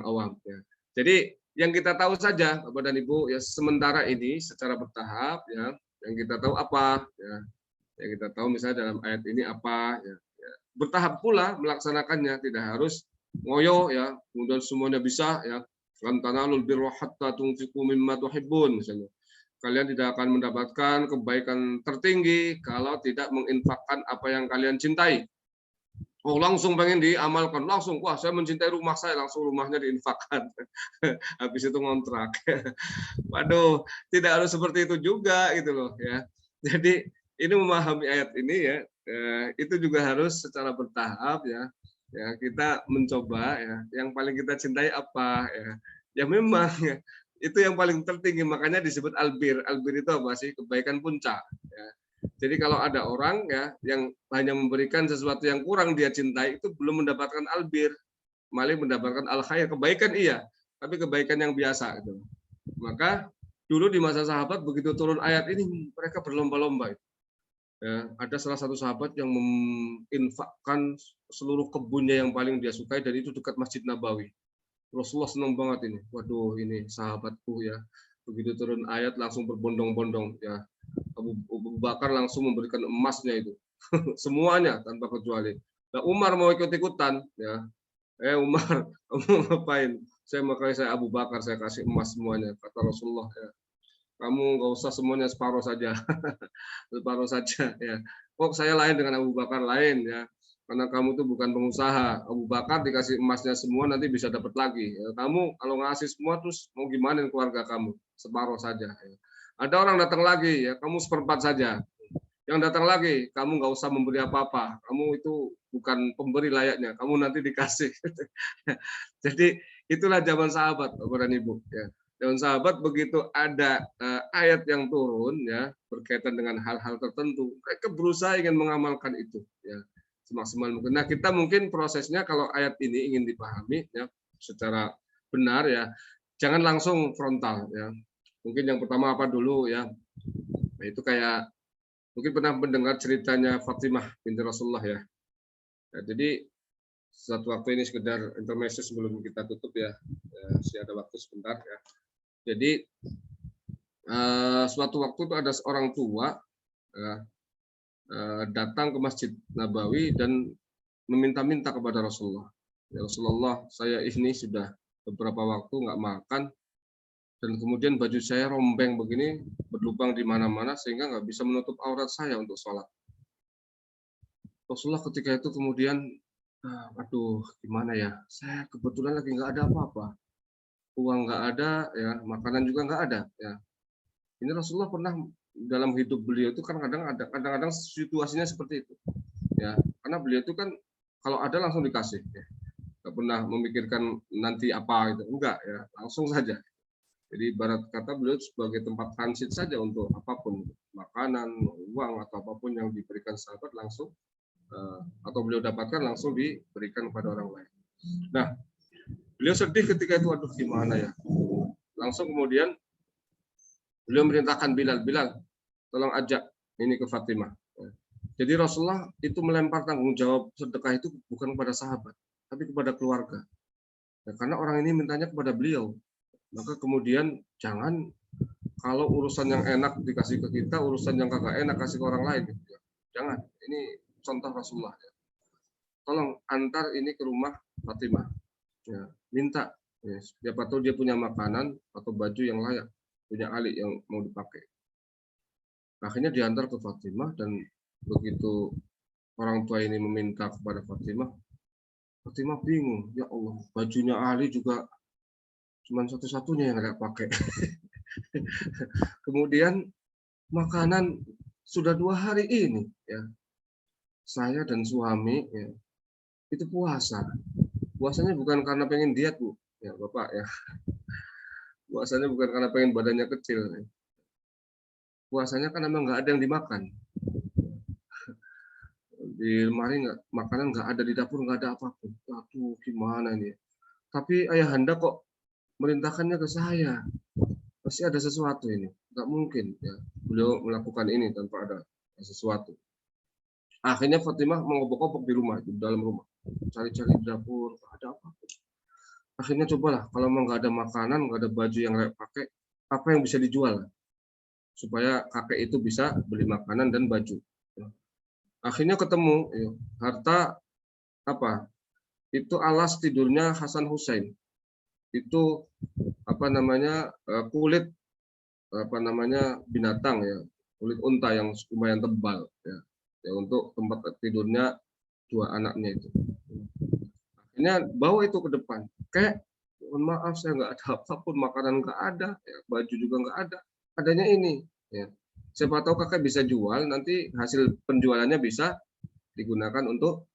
awam. Ya. Jadi yang kita tahu saja, Bapak dan Ibu, ya sementara ini secara bertahap, ya yang kita tahu apa, ya. Ya kita tahu misalnya dalam ayat ini apa ya, bertahap pula melaksanakannya, tidak harus ngoyo ya kemudian semuanya bisa ya Lan tanalul birra hatta tunfiqu mimma tuhibbun misalnya. Kalian tidak akan mendapatkan kebaikan tertinggi kalau tidak menginfakkan apa yang kalian cintai. Oh, langsung pengen diamalkan, langsung, wah saya mencintai rumah saya, langsung rumahnya diinfakkan. Habis itu ngontrak. Waduh, tidak harus seperti itu juga gitu loh ya. Jadi ini memahami ayat ini ya, itu juga harus secara bertahap ya. Ya, kita mencoba ya, yang paling kita cintai apa ya. Ya memang ya, itu yang paling tertinggi, makanya disebut albir. Albir itu apa sih? Kebaikan puncak ya. Jadi kalau ada orang ya yang hanya memberikan sesuatu yang kurang dia cintai, itu belum mendapatkan albir, malah mendapatkan al khair. Kebaikan iya, tapi kebaikan yang biasa gitu. Maka dulu di masa sahabat begitu turun ayat ini mereka berlomba-lomba. Ya, ada salah satu sahabat yang menginfakkan seluruh kebunnya yang paling dia sukai dan itu dekat Masjid Nabawi. Rasulullah senang banget ini. Waduh, ini sahabatku ya. Begitu turun ayat langsung berbondong-bondong ya. Abu Bakar langsung memberikan emasnya itu. Semuanya tanpa kecuali. Nah, Umar mau ikut-ikutan ya. Umar, kamu ngapain? Makanya saya Abu Bakar, saya kasih emas semuanya, kata Rasulullah ya. Kamu nggak usah semuanya, separuh saja. Separuh saja ya. Kok saya lain dengan Abu Bakar? Lain ya. Karena kamu tuh bukan pengusaha. Abu Bakar dikasih emasnya semua nanti bisa dapat lagi. Ya, kamu kalau ngasih semua terus mau gimana keluarga kamu? Separuh saja. Ya. Ada orang datang lagi ya, kamu seperempat saja. Yang datang lagi, kamu nggak usah memberi apa-apa. Kamu itu bukan pemberi layaknya. Kamu nanti dikasih. Jadi itulah zaman sahabat, Bapak dan Ibu. Ya. Dan sahabat begitu ada ayat yang turun ya berkaitan dengan hal-hal tertentu, mereka berusaha ingin mengamalkan itu ya semaksimal mungkin. Nah, kita mungkin prosesnya kalau ayat ini ingin dipahami ya secara benar ya, jangan langsung frontal ya. Mungkin yang pertama apa dulu ya. Nah, itu kayak mungkin pernah mendengar ceritanya Fatimah binti Rasulullah ya. Nah, jadi satu waktu ini sekedar intermezzo sebelum kita tutup ya, masih ada waktu sebentar ya. Jadi suatu waktu itu ada seorang tua datang ke Masjid Nabawi dan meminta-minta kepada Rasulullah. Ya Rasulullah, saya ini sudah beberapa waktu nggak makan dan kemudian baju saya rombeng begini, berlubang di mana-mana sehingga nggak bisa menutup aurat saya untuk sholat. Rasulullah ketika itu kemudian, aduh gimana ya, saya kebetulan lagi nggak ada apa-apa. Uang nggak ada, ya makanan juga nggak ada. Ya. Ini Rasulullah pernah dalam hidup beliau itu kan kadang-kadang situasinya seperti itu. Ya, karena beliau itu kan kalau ada langsung dikasih. Ya. Nggak pernah memikirkan nanti apa itu, enggak ya, langsung saja. Jadi ibarat kata beliau sebagai tempat transit saja untuk apapun, makanan, uang atau apapun yang diberikan sahabat langsung atau beliau dapatkan langsung diberikan kepada orang lain. Nah, beliau sedih ketika itu, aduh gimana ya. Langsung kemudian beliau merintahkan Bilal, tolong ajak ini ke Fatimah. Jadi Rasulullah itu melempar tanggung jawab sedekah itu bukan kepada sahabat, tapi kepada keluarga. Ya, karena orang ini mintanya kepada beliau. Maka kemudian jangan kalau urusan yang enak dikasih ke kita, urusan yang kagak enak kasih ke orang lain. Jangan. Ini contoh Rasulullah. Tolong antar ini ke rumah Fatimah. Ya, minta ya, siapa tahu dia punya makanan atau baju yang layak, punya Ali yang mau dipakai. Akhirnya diantar ke Fatimah dan begitu orang tua ini meminta kepada Fatimah, Fatimah bingung, ya Allah, bajunya Ali juga cuma satu-satunya yang nggak pakai. Kemudian makanan sudah 2 hari ini, ya saya dan suami ya, itu puasa. Puasanya bukan karena pengen diet, Bu. Ya, Bapak ya. Puasanya bukan karena pengen badannya kecil. Puasanya kan memang nggak ada yang dimakan. Di lemari makanan nggak ada, di dapur nggak ada apapun. Aduh, gimana ini? Tapi ayahanda kok merintahkannya ke saya. Pasti ada sesuatu ini. Nggak mungkin ya. Beliau melakukan ini tanpa ada sesuatu. Akhirnya Fatimah mengobok-obok di rumah, di dalam rumah. Cari-cari di dapur, nggak ada apa-apa. Akhirnya cobalah, kalau mau nggak ada makanan, nggak ada baju yang layak pakai, apa yang bisa dijual? Supaya kakek itu bisa beli makanan dan baju. Akhirnya ketemu, harta apa? Itu alas tidurnya Hasan Hussein. itu kulit binatang ya, kulit unta yang lumayan tebal ya, untuk tempat tidurnya dua anaknya itu. Akhirnya bawa itu ke depan. Kayak, mohon maaf saya nggak ada apapun, makanan nggak ada, ya, baju juga nggak ada, adanya ini. Ya. Siapa tahu kakak bisa jual, nanti hasil penjualannya bisa digunakan untuk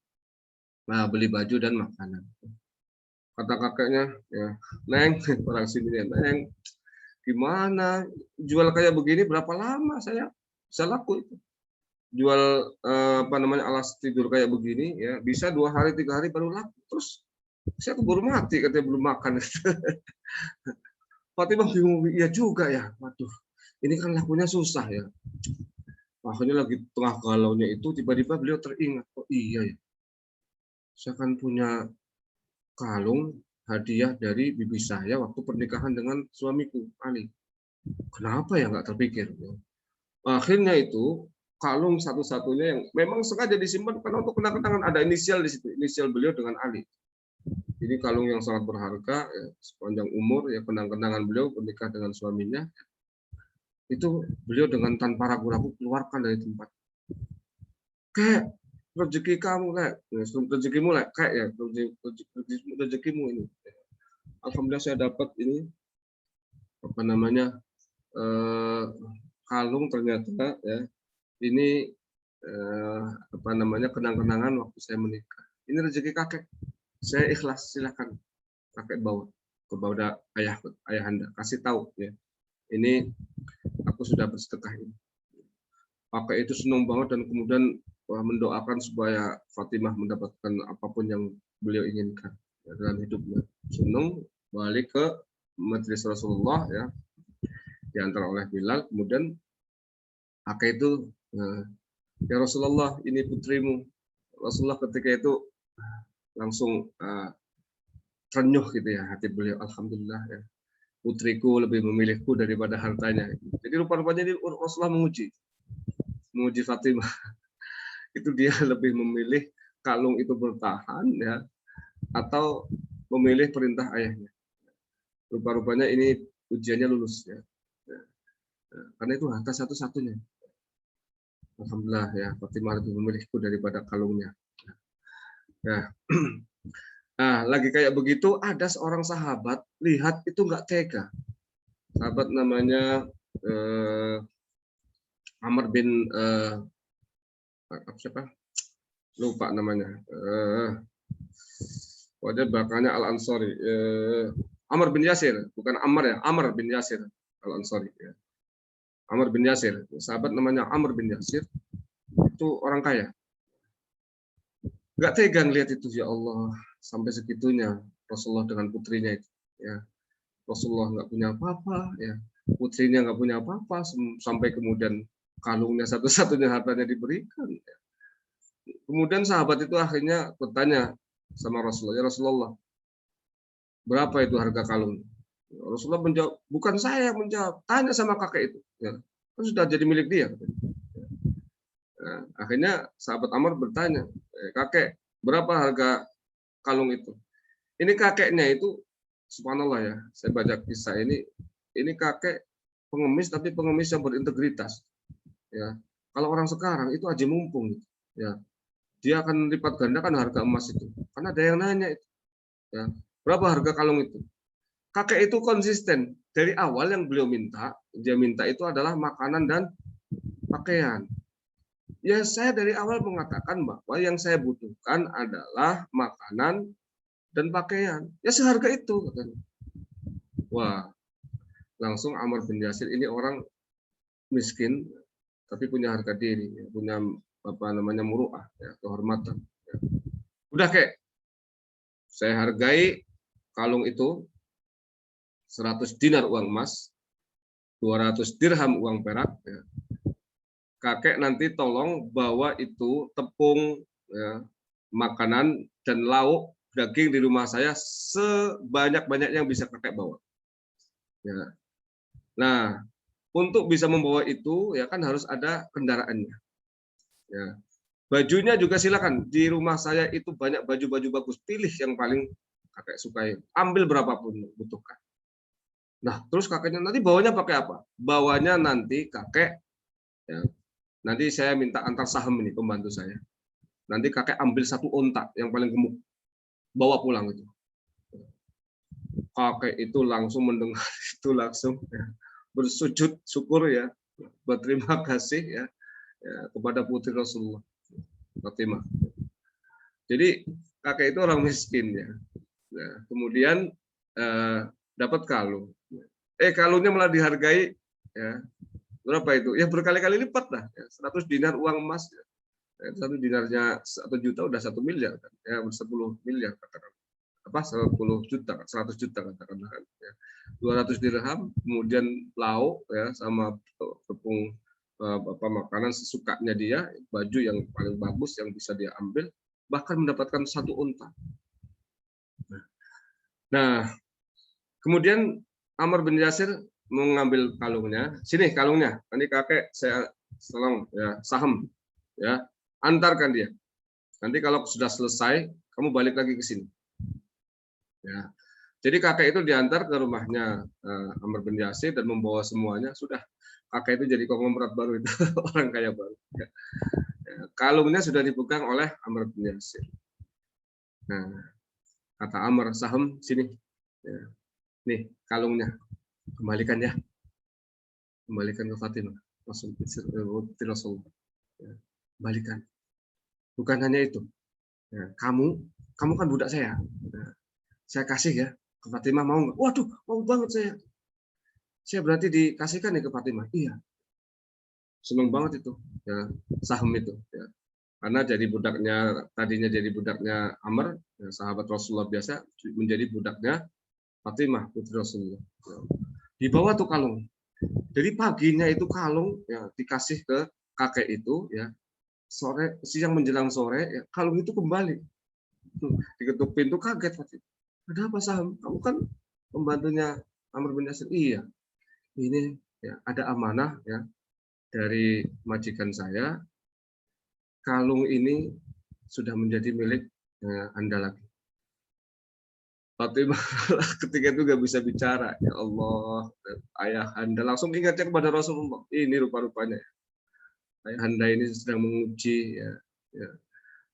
beli baju dan makanan. Kata kakeknya, ya, Neng, orang sini ya, Neng, gimana jual kayak begini berapa lama saya bisa laku itu? Jual alas tidur kayak begini ya bisa 2 hari 3 hari baru laku. Terus saya keburu mati katanya belum makan. Fatimah bingung, iya juga ya. Waduh, ini kan lakunya susah ya. Akhirnya lagi tengah galaunya itu tiba-tiba beliau teringat, oh iya ya. Saya kan punya kalung hadiah dari bibi saya waktu pernikahan dengan suamiku Ali. Kenapa ya nggak terpikir? Akhirnya itu kalung satu-satunya yang memang sengaja disimpan karena untuk kenang-kenangan, ada inisial di situ, inisial beliau dengan Ali. Ini kalung yang sangat berharga ya, sepanjang umur ya, kenang-kenangan beliau menikah dengan suaminya. Itu beliau dengan tanpa ragu-ragu keluarkan dari tempat. Kayak rezeki kamu, rezekimu kayak ya, rezekimu ini. Alhamdulillah saya dapat ini kalung ternyata ya. Ini kenang-kenangan waktu saya menikah. Ini rezeki kakek. Saya ikhlas, silakan kakek bawa kepada ayahanda, kasih tahu ya. Ini aku sudah bersedekah ini. Kakek itu senang banget dan kemudian mendoakan supaya Fatimah mendapatkan apapun yang beliau inginkan ya, dalam hidupnya. Senang, balik ke majelis Rasulullah ya, diantar oleh Bilal. Kemudian kakek itu, ya Rasulullah, ini putrimu. Rasulullah ketika itu langsung terenyuh gitu ya hati beliau, alhamdulillah ya, putriku lebih memilihku daripada hartanya. Jadi rupa-rupanya ini Rasulullah menguji Fatimah. Itu dia lebih memilih kalung itu bertahan ya, atau memilih perintah ayahnya. Rupa-rupanya ini ujiannya lulus ya. Karena itu harta satu-satunya. Alhamdulillah ya, Fatimah lebih memilihku daripada kalungnya. Ya. Nah, lagi kayak begitu ada seorang sahabat lihat itu nggak tega. Sahabat namanya Amr bin siapa? Lupa namanya. Wajah bakalnya Al Ansori. Amr bin Yasir, bukan Ammar ya, Amr bin Yasir Al Ansori. Ya. Amr bin Yasir, sahabat namanya Amr bin Yasir, itu orang kaya. Gak tega lihat itu, ya Allah, sampai segitunya Rasulullah dengan putrinya itu. Ya. Rasulullah nggak punya apa-apa, ya, putrinya nggak punya apa-apa, sampai kemudian kalungnya satu-satunya hartanya diberikan. Ya. Kemudian sahabat itu akhirnya bertanya sama Rasulullah, ya Rasulullah, berapa itu harga kalung? Rasulullah menjawab, bukan saya yang menjawab, tanya sama kakek itu. Ya. Kan sudah jadi milik dia. Nah, akhirnya sahabat Amr bertanya, kakek, berapa harga kalung itu? Ini kakeknya itu, subhanallah ya, saya baca kisah ini kakek pengemis, tapi pengemis yang berintegritas. Ya, kalau orang sekarang itu aja mumpung, ya, dia akan lipat gandakan harga emas itu, karena ada yang nanya itu. Ya, berapa harga kalung itu? Kakek itu konsisten dari awal yang beliau minta, dia minta itu adalah makanan dan pakaian. Ya saya dari awal mengatakan bahwa yang saya butuhkan adalah makanan dan pakaian. Ya seharga itu. Wah, langsung Amr bin Yasir ini orang miskin, tapi punya harga diri, punya muru'ah, ya, kehormatan. Ya. Udah kayak, saya hargai kalung itu 100 dinar uang emas, 200 dirham uang perak. Ya. Kakek nanti tolong bawa itu tepung, ya, makanan dan lauk daging di rumah saya sebanyak-banyaknya yang bisa kakek bawa. Ya. Nah, untuk bisa membawa itu ya kan harus ada kendaraannya. Ya. Bajunya juga silakan, di rumah saya itu banyak baju-baju bagus, pilih yang paling kakek sukai, ambil berapapun butuhkan. Nah, terus kakeknya nanti bawanya pakai apa? Bawanya nanti kakek, ya, nanti saya minta antar saham ini pembantu saya. Nanti kakek ambil 1 unta yang paling gemuk, bawa pulang itu. Kakek itu langsung mendengar itu langsung ya, bersujud syukur ya, berterima kasih ya, kepada putri Rasulullah Fatimah. Jadi kakek itu orang miskin ya. Nah, kemudian dapat kalung. Kalungnya malah dihargai ya. Berapa itu? Ya berkali-kali lipat lah. Ya, 100 dinar uang emas. Ya. 1 dinarnya 1 juta udah 1 miliar kan. Ya 10 miliar katakan. 10 juta, 100 juta katakanlah. Ya. 200 dirham, kemudian lauk ya sama tepung makanan sesukanya dia, baju yang paling bagus yang bisa dia ambil, bahkan mendapatkan 1 unta. Nah, kemudian Amr bin Yasir mengambil kalungnya. Sini kalungnya, nanti kakek saya tolong ya saham ya, antarkan dia. Nanti kalau sudah selesai, kamu balik lagi ke sini. Ya. Jadi kakek itu diantar ke rumahnya Amr bin Yasir dan membawa semuanya. Sudah kakek itu jadi konglomerat baru itu orang kaya baru. Ya. Kalungnya sudah dipegang oleh Amr bin Yasir. Nah, kata Amr, saham sini. Ya. Nih kalungnya, kembalikan ya. Kembalikan ke Fatimah. Rasulullah. Ya. Kembalikan. Bukan hanya itu. Ya. Kamu kan budak saya. Ya. Saya kasih ya ke Fatimah, mau nggak? Waduh, mau banget saya. Saya berarti dikasihkan ya ke Fatimah. Iya. Senang banget itu. Ya, saham itu. Ya. Karena jadi budaknya, tadinya jadi budaknya Amr, ya, sahabat Rasulullah biasa, menjadi budaknya Fatimah, putri Rasulullah. Ya. Dibawa tuh kalung. Jadi paginya itu kalung ya dikasih ke kakek itu ya. Siang menjelang sore ya, kalung itu kembali. Diketuk pintu kaget Fatimah. Ada apa saham? Kamu kan pembantunya Amr bin Yasir. Iya. Ini ya ada amanah ya dari majikan saya. Kalung ini sudah menjadi milik Anda lagi. Fatimah ketika itu nggak bisa bicara. Ya Allah, ayah Anda langsung ingatnya kepada Rasulullah. Ini rupa-rupanya ayah Anda ini sedang menguji ya. Ya.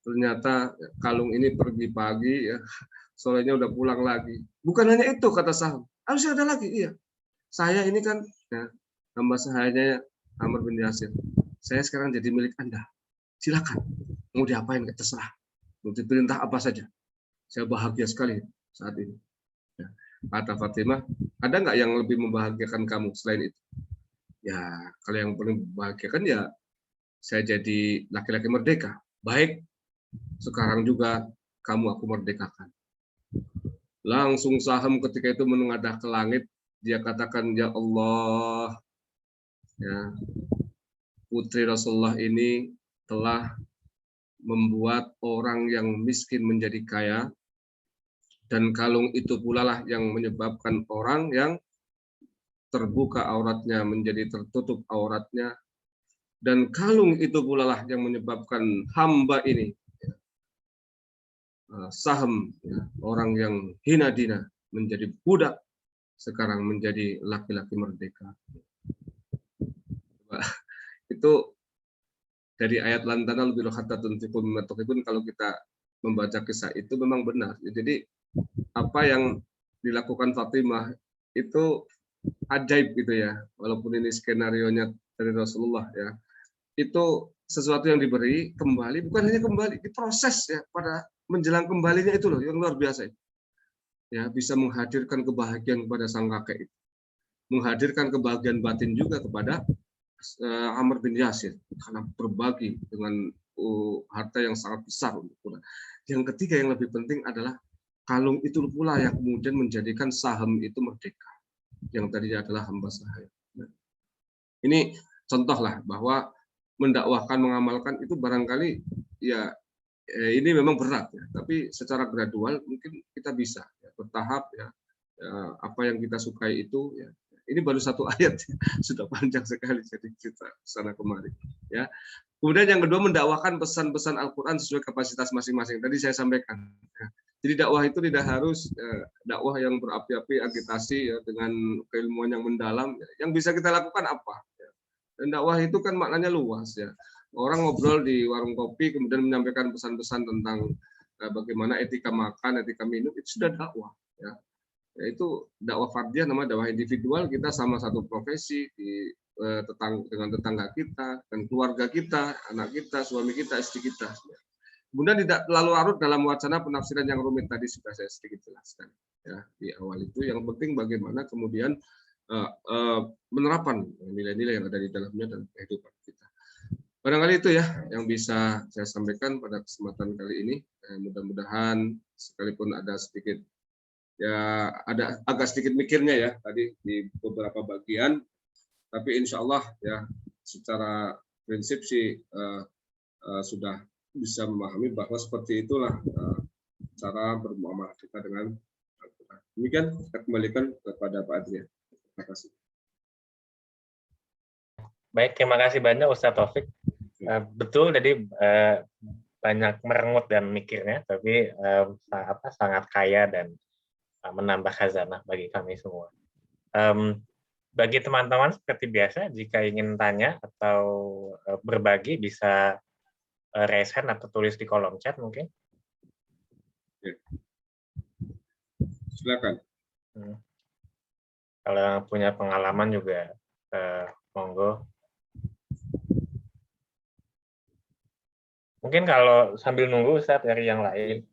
Ternyata kalung ini pergi pagi ya, sorenya udah pulang lagi. Bukan hanya itu kata saham, harusnya ada lagi. Iya, saya ini kan ya, hamba sahanya Amr bin Yasir. Saya sekarang jadi milik Anda. Silakan, mau diapain terserah. Mau diperintah apa saja. Saya bahagia sekali saat ini. Ya. Kata Fatimah, ada nggak yang lebih membahagiakan kamu selain itu? Ya, kalau yang paling membahagiakan ya saya jadi laki-laki merdeka. Baik, sekarang juga kamu aku merdekakan. Langsung saham ketika itu menengadah ke langit, dia katakan, ya Allah, ya, putri Rasulullah ini telah membuat orang yang miskin menjadi kaya, dan kalung itu pula lah yang menyebabkan orang yang terbuka auratnya menjadi tertutup auratnya, dan kalung itu pula lah yang menyebabkan hamba ini saham ya, orang yang hina dina menjadi budak, sekarang menjadi laki-laki merdeka. Itu dari ayat lantana lebih rohatatun tikum matokipun, kalau kita membaca kisah itu memang benar. Jadi apa yang dilakukan Fatimah itu ajaib gitu ya, walaupun ini skenarionya dari Rasulullah ya. Itu sesuatu yang diberi kembali, bukan hanya kembali, diproses ya pada menjelang kembalinya itu loh yang luar biasa. Ya, bisa menghadirkan kebahagiaan kepada sang kakek itu. Menghadirkan kebahagiaan batin juga kepada Amr bin Yasir karena berbagi dengan harta yang sangat besar untuk Quran. Yang ketiga yang lebih penting adalah kalung itu pula yang kemudian menjadikan saham itu merdeka. Yang tadinya adalah hamba sahaya. Ini contoh lah bahwa mendakwahkan, mengamalkan itu barangkali ya ini memang berat ya, tapi secara gradual mungkin kita bisa ya, bertahap ya, apa yang kita sukai itu ya. Ini baru satu ayat ya, sudah panjang sekali jadi kita sana kemari ya. Kemudian yang kedua, mendakwahkan pesan-pesan Al-Qur'an sesuai kapasitas masing-masing. Tadi saya sampaikan ya, Jadi dakwah itu tidak harus dakwah yang berapi-api, agitasi ya, dengan keilmuan yang mendalam. Yang bisa kita lakukan apa? Dan dakwah itu kan maknanya luas ya. Orang ngobrol di warung kopi kemudian menyampaikan pesan-pesan tentang bagaimana etika makan, etika minum, itu sudah dakwah ya. Yaitu dakwah fardiyah, namanya dakwah individual, kita sama satu profesi dengan tetangga kita, dan keluarga kita, anak kita, suami kita, istri kita. Kemudian tidak terlalu larut dalam wacana penafsiran yang rumit, tadi sudah saya sedikit jelaskan ya di awal itu. Yang penting bagaimana kemudian penerapan nilai-nilai yang ada di dalamnya dan kehidupan kita. Barangkali itu ya yang bisa saya sampaikan pada kesempatan kali ini. Mudah-mudahan sekalipun ada sedikit ya, ada agak sedikit mikirnya ya tadi di beberapa bagian, tapi insya Allah ya secara prinsip sih sudah bisa memahami bahwa seperti itulah cara bermuamalah kita dengan Al-Quran. Demikian kita kembalikan kepada Pak Adrian. Terima kasih. Baik, terima kasih banyak Ustaz Taufik. Betul, jadi banyak merengut dan mikirnya, tapi sangat kaya dan menambah khazanah bagi kami semua. Bagi teman-teman seperti biasa, jika ingin tanya atau berbagi bisa raise hand atau tulis di kolom chat mungkin. Ya. Silakan. Kalau yang punya pengalaman juga monggo. Mungkin kalau sambil nunggu Ustaz dari yang lain,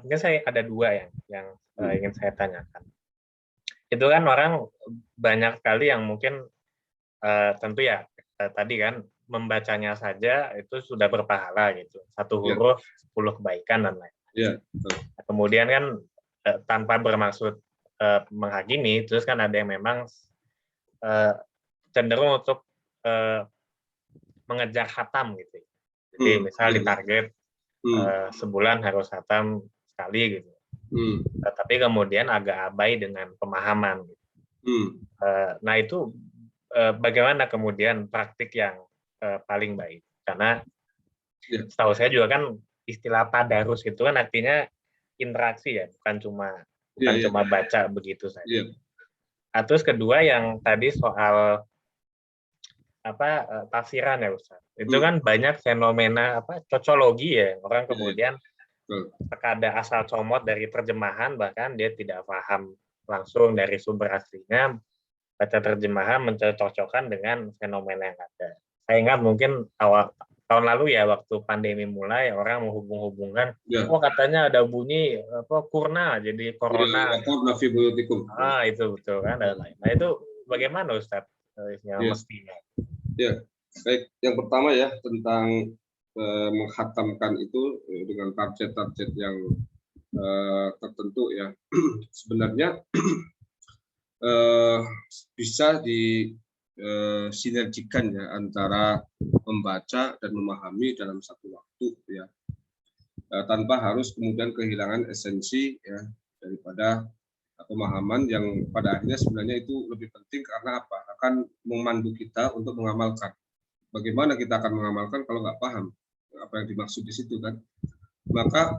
mungkin saya ada dua yang ingin saya tanyakan. Itu kan orang banyak sekali yang mungkin tentu ya tadi kan membacanya saja itu sudah berpahala gitu. Satu huruf 10 kebaikan dan lain. Ya, kemudian kan tanpa bermaksud menghakimi, terus kan ada yang memang cenderung untuk mengejar khatam gitu. Jadi misal ditarget sebulan harus khatam sekali gitu. Tapi kemudian agak abai dengan pemahaman. Gitu. Nah itu bagaimana kemudian praktik yang paling baik? Karena setahu saya juga kan istilah tadarus itu kan artinya interaksi ya, bukan cuma baca begitu saja. Terus kedua yang tadi soal tafsiran ya Ustaz. Itu kan banyak fenomena cocologi ya, orang kemudian sekadar asal comot dari terjemahan, bahkan dia tidak paham langsung dari sumber aslinya, baca terjemahan mencocokkan dengan fenomena yang ada. Saya ingat mungkin awal tahun lalu ya waktu pandemi mulai orang menghubung-hubungkan, katanya ada bunyi kurna jadi corona. Itu betul kan dan lain. Nah itu bagaimana Ustaz mestinya? Ya, baik. Yang pertama ya tentang menghatamkan itu dengan target-target yang tertentu ya. Sebenarnya bisa disinergikan ya antara membaca dan memahami dalam satu waktu ya, tanpa harus kemudian kehilangan esensi ya daripada pemahaman yang pada akhirnya sebenarnya itu lebih penting karena apa? Akan memandu kita untuk mengamalkan. Bagaimana kita akan mengamalkan kalau nggak paham apa yang dimaksud di situ kan? Maka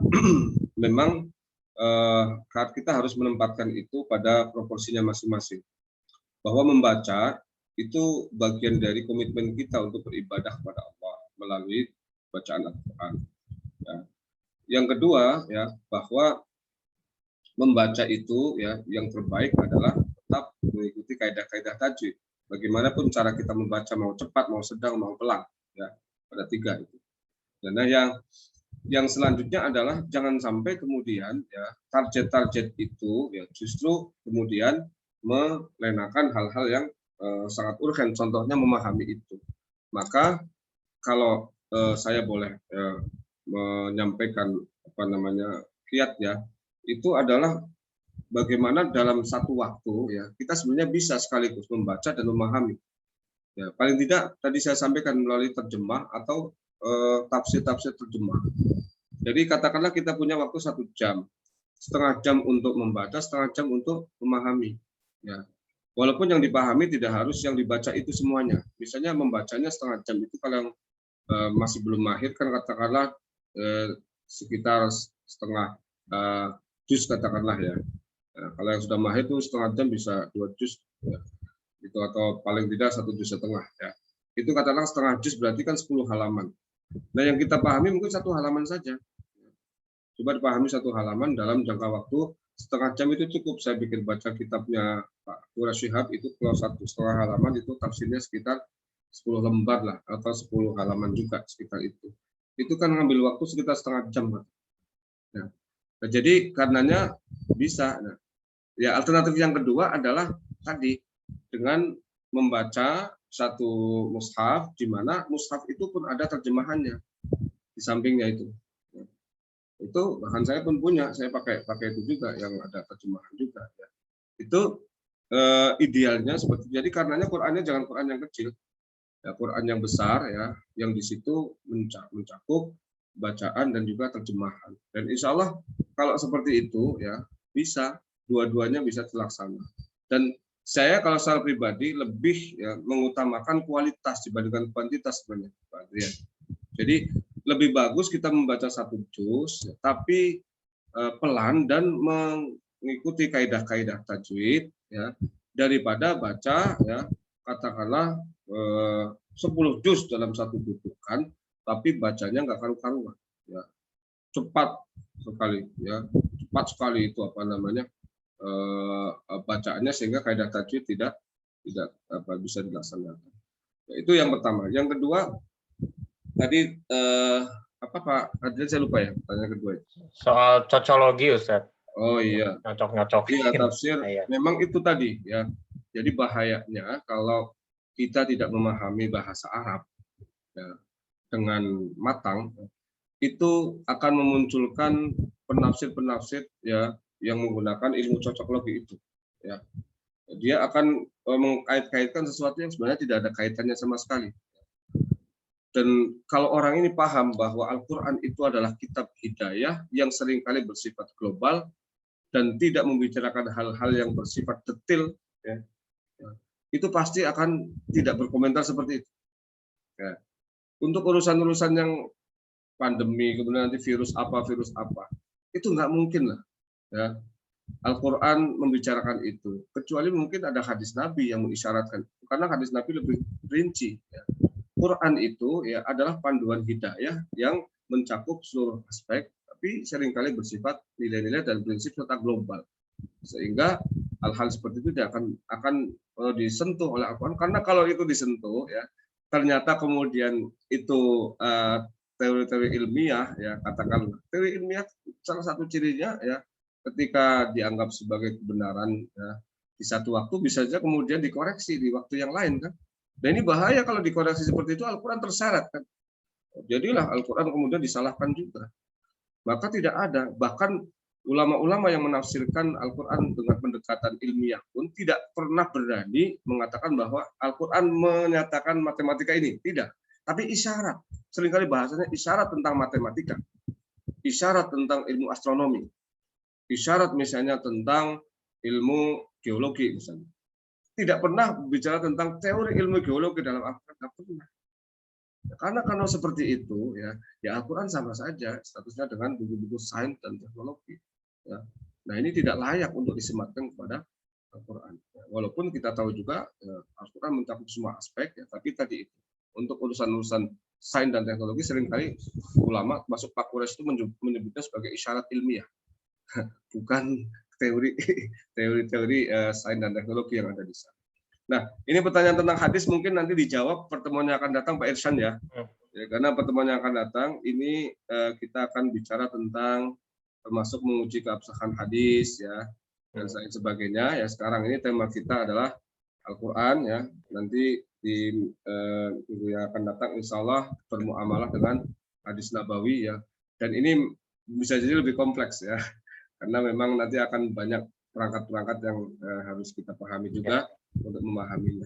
memang kita harus menempatkan itu pada proporsinya masing-masing. Bahwa membaca itu bagian dari komitmen kita untuk beribadah kepada Allah melalui bacaan Al-Quran. Ya. Yang kedua ya bahwa membaca itu ya yang terbaik adalah tetap mengikuti kaidah-kaidah tajwid. Bagaimanapun cara kita membaca, mau cepat, mau sedang, mau pelan, ya ada 3 itu. Dan yang selanjutnya adalah jangan sampai kemudian ya target-target itu ya justru kemudian melenakan hal-hal yang sangat urgen, contohnya memahami itu. Maka kalau saya boleh menyampaikan kiat ya, itu adalah bagaimana dalam satu waktu ya kita sebenarnya bisa sekaligus membaca dan memahami. Ya, paling tidak tadi saya sampaikan melalui terjemah atau tafsir-tafsir terjemah. Jadi katakanlah kita punya waktu 1 jam, setengah jam untuk membaca, setengah jam untuk memahami. Ya, walaupun yang dipahami tidak harus yang dibaca itu semuanya. Misalnya membacanya setengah jam itu kalau yang masih belum mahir kan katakanlah sekitar setengah juz katakanlah ya. Kalau yang sudah mahir itu setengah jam bisa 2 juz ya. Itu atau paling tidak 1,5 juz ya. Itu katakanlah setengah juz berarti kan 10 halaman. Nah, yang kita pahami mungkin 1 halaman saja. Coba dipahami 1 halaman dalam jangka waktu setengah jam itu cukup. Saya bikin baca kitabnya Pak Qurra Shihab itu kalau 1,5 halaman itu tafsirnya sekitar 10 lembar lah atau 10 halaman juga sekitar itu. Itu kan ngambil waktu sekitar setengah jam. Nah, jadi karenanya bisa. Nah, ya alternatif yang kedua adalah tadi dengan membaca satu mushaf di mana mushaf itu pun ada terjemahannya di sampingnya itu. Itu bahkan saya pun punya, saya pakai itu juga yang ada terjemahan juga. Ya. Itu idealnya seperti jadi karenanya Qurannya jangan Quran yang kecil, ya Quran yang besar ya, yang di situ mencakup bacaan dan juga terjemahan. Dan insya Allah kalau seperti itu ya bisa dua-duanya bisa terlaksana. Dan saya kalau secara pribadi lebih ya, mengutamakan kualitas dibandingkan kuantitas sebenarnya, Pak Adrian. Jadi lebih bagus kita membaca 1 juz, tapi pelan dan mengikuti kaidah-kaidah tajwid, ya, daripada baca ya katakanlah 10 juz dalam satu dudukan, tapi bacanya nggak karu-karuan, ya, cepat sekali, ya, cepat sekali itu apa namanya bacaannya sehingga kaidah tajwid tidak bisa dilaksanakan. Ya, itu yang pertama. Yang kedua tadi apa Pak Adrian saya lupa ya pertanyaan kedua. Soal cocologi Ustaz. Oh iya. Nyocok-nyocokin. Iya tafsir. Memang itu tadi ya. Jadi bahayanya kalau kita tidak memahami bahasa Arab ya, dengan matang itu akan memunculkan penafsir-penafsir ya yang menggunakan ilmu cocoklogi itu ya. Dia akan mengkait-kaitkan sesuatu yang sebenarnya tidak ada kaitannya sama sekali. Dan kalau orang ini paham bahwa Al-Quran itu adalah kitab hidayah yang seringkali bersifat global dan tidak membicarakan hal-hal yang bersifat detail, ya, itu pasti akan tidak berkomentar seperti itu. Ya. Untuk urusan-urusan yang pandemi, kemudian nanti virus apa, itu nggak mungkin lah. Ya. Al-Quran membicarakan itu, kecuali mungkin ada hadis Nabi yang mengisyaratkan, karena hadis Nabi lebih rinci. Ya. Quran itu ya adalah panduan hidayah yang mencakup seluruh aspek, tapi seringkali bersifat nilai-nilai dan prinsip serta global, sehingga hal-hal seperti itu tidak akan disentuh oleh Al-Quran, karena kalau itu disentuh ya ternyata kemudian itu teori-teori ilmiah ya, katakan teori ilmiah salah satu cirinya ya ketika dianggap sebagai kebenaran ya, di satu waktu bisa saja kemudian dikoreksi di waktu yang lain kan. Dan ini bahaya kalau dikoreksi seperti itu, Al-Quran terseret kan. Jadilah Al-Quran kemudian disalahkan juga. Maka tidak ada, bahkan ulama-ulama yang menafsirkan Al-Quran dengan pendekatan ilmiah pun tidak pernah berani mengatakan bahwa Al-Quran menyatakan matematika ini. Tidak. Tapi isyarat. Seringkali bahasanya isyarat tentang matematika. Isyarat tentang ilmu astronomi. Isyarat misalnya tentang ilmu geologi misalnya. Tidak pernah bicara tentang teori ilmu geologi dalam Al-Quran, tidak pernah. Karena kalau seperti itu, ya Al-Quran sama saja statusnya dengan buku-buku sains dan teknologi. Ya. Nah ini tidak layak untuk disematkan kepada Al-Quran. Ya, walaupun kita tahu juga Al-Quran mencakup semua aspek, ya, tapi tadi itu untuk urusan-urusan sains dan teknologi seringkali ulama, masuk Pak Quraish itu menyebutnya sebagai isyarat ilmiah, bukan teori-teori sains dan teknologi yang ada di sana. Nah, ini pertanyaan tentang hadis mungkin nanti dijawab pertemuan yang akan datang Pak Irsyad ya. Ya karena pertemuan yang akan datang ini kita akan bicara tentang termasuk menguji keabsahan hadis ya dan sebagainya. Ya sekarang ini tema kita adalah Al-Qur'an ya. Nanti di minggu yang akan datang insya Allah bermuamalah dengan hadis Nabawi ya. Dan ini bisa jadi lebih kompleks ya. Karena memang nanti akan banyak perangkat-perangkat yang harus kita pahami juga untuk memahaminya.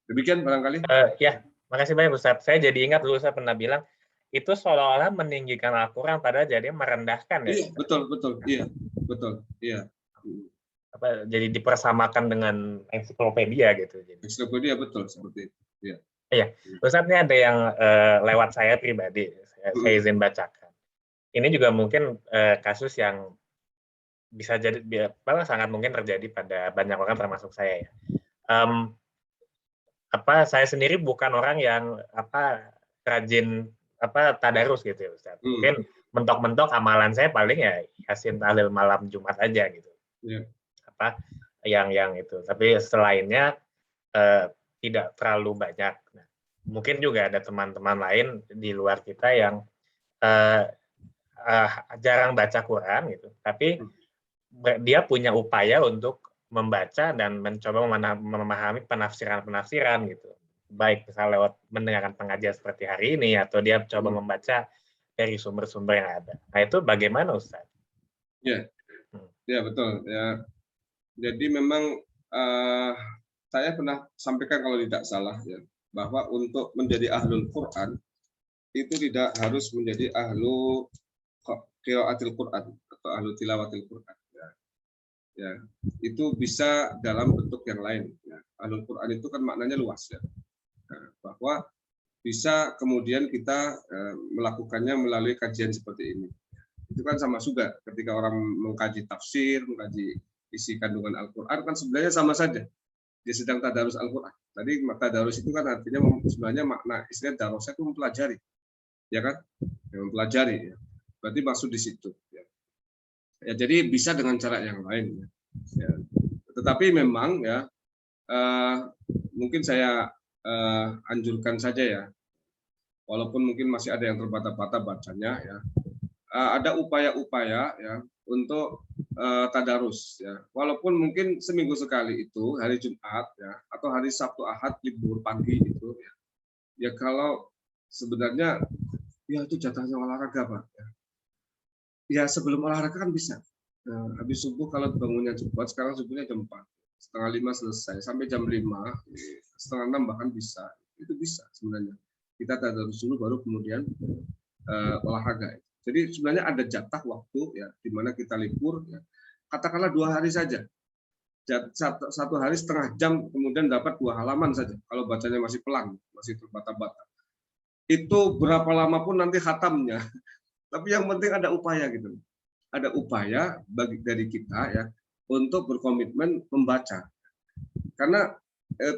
Demikian barangkali. Ya, makasih banyak Ustaz. Saya jadi ingat dulu saya pernah bilang itu seolah-olah meninggikan Al-Quran padahal jadi merendahkan ya. Iya, betul. Iya, betul. Iya. Jadi dipersamakan dengan ensiklopedia gitu. Ensiklopedia betul seperti itu. Iya. Iya, Ustaz ini ada yang lewat saya pribadi. Saya izin bacakan. ini juga mungkin kasus yang bisa jadi sangat mungkin terjadi pada banyak orang termasuk saya ya. Saya sendiri bukan orang yang rajin tadarus gitu ya Ustaz. Mungkin mentok-mentok amalan saya paling ya Yasin tahlil malam Jumat aja gitu. Yeah. Yang itu. Tapi selainnya tidak terlalu banyak. Nah, mungkin juga ada teman-teman lain di luar kita yang jarang baca Quran gitu. Tapi dia punya upaya untuk membaca dan mencoba memahami penafsiran-penafsiran gitu. Baik misalnya lewat mendengarkan pengajian seperti hari ini atau dia coba membaca dari sumber-sumber yang ada. Nah, itu bagaimana Ustaz? Ya, ya betul ya. Jadi memang saya pernah sampaikan kalau tidak salah ya, bahwa untuk menjadi ahlul Quran itu tidak harus menjadi ahlu qiraatil Quran atau ahlu tilawatil Quran. Ya, itu bisa dalam bentuk yang lain. Ya. Ahlul Quran itu kan maknanya luas ya, bahwa bisa kemudian kita melakukannya melalui kajian seperti ini. Itu kan sama juga ketika orang mengkaji tafsir, mengkaji isi kandungan Al-Quran kan sebenarnya sama saja. Dia sedang tadarus Al-Quran. Tadi tadarus itu kan artinya sebenarnya makna istilah darusnya itu mempelajari, ya kan? Ya, mempelajari. Ya. Berarti maksud di situ. Ya. Ya, jadi bisa dengan cara yang lain. Ya. Tetapi memang ya mungkin saya anjurkan saja ya, walaupun mungkin masih ada yang terbata-bata bacanya ya, ada upaya-upaya ya untuk tadarus ya, walaupun mungkin seminggu sekali itu hari Jumat ya atau hari Sabtu Ahad libur pagi itu ya, ya kalau sebenarnya ya itu jatahnya olahraga Pak ya. Ya sebelum olahraga kan bisa. Nah, habis subuh kalau bangunnya cepat, sekarang subuhnya jam 4, setengah 5 selesai, sampai jam 5, setengah 6 bahkan bisa. Itu bisa sebenarnya. Kita tadarus dulu baru kemudian olahraga. Jadi sebenarnya ada jatah waktu ya, di mana kita libur ya. Katakanlah 2 hari saja. Satu hari setengah jam kemudian dapat 2 halaman saja. Kalau bacanya masih pelan, masih terbata-bata. Itu berapa lama pun nanti khatamnya. Tapi yang penting ada upaya gitu. Ada upaya dari kita ya untuk berkomitmen membaca. Karena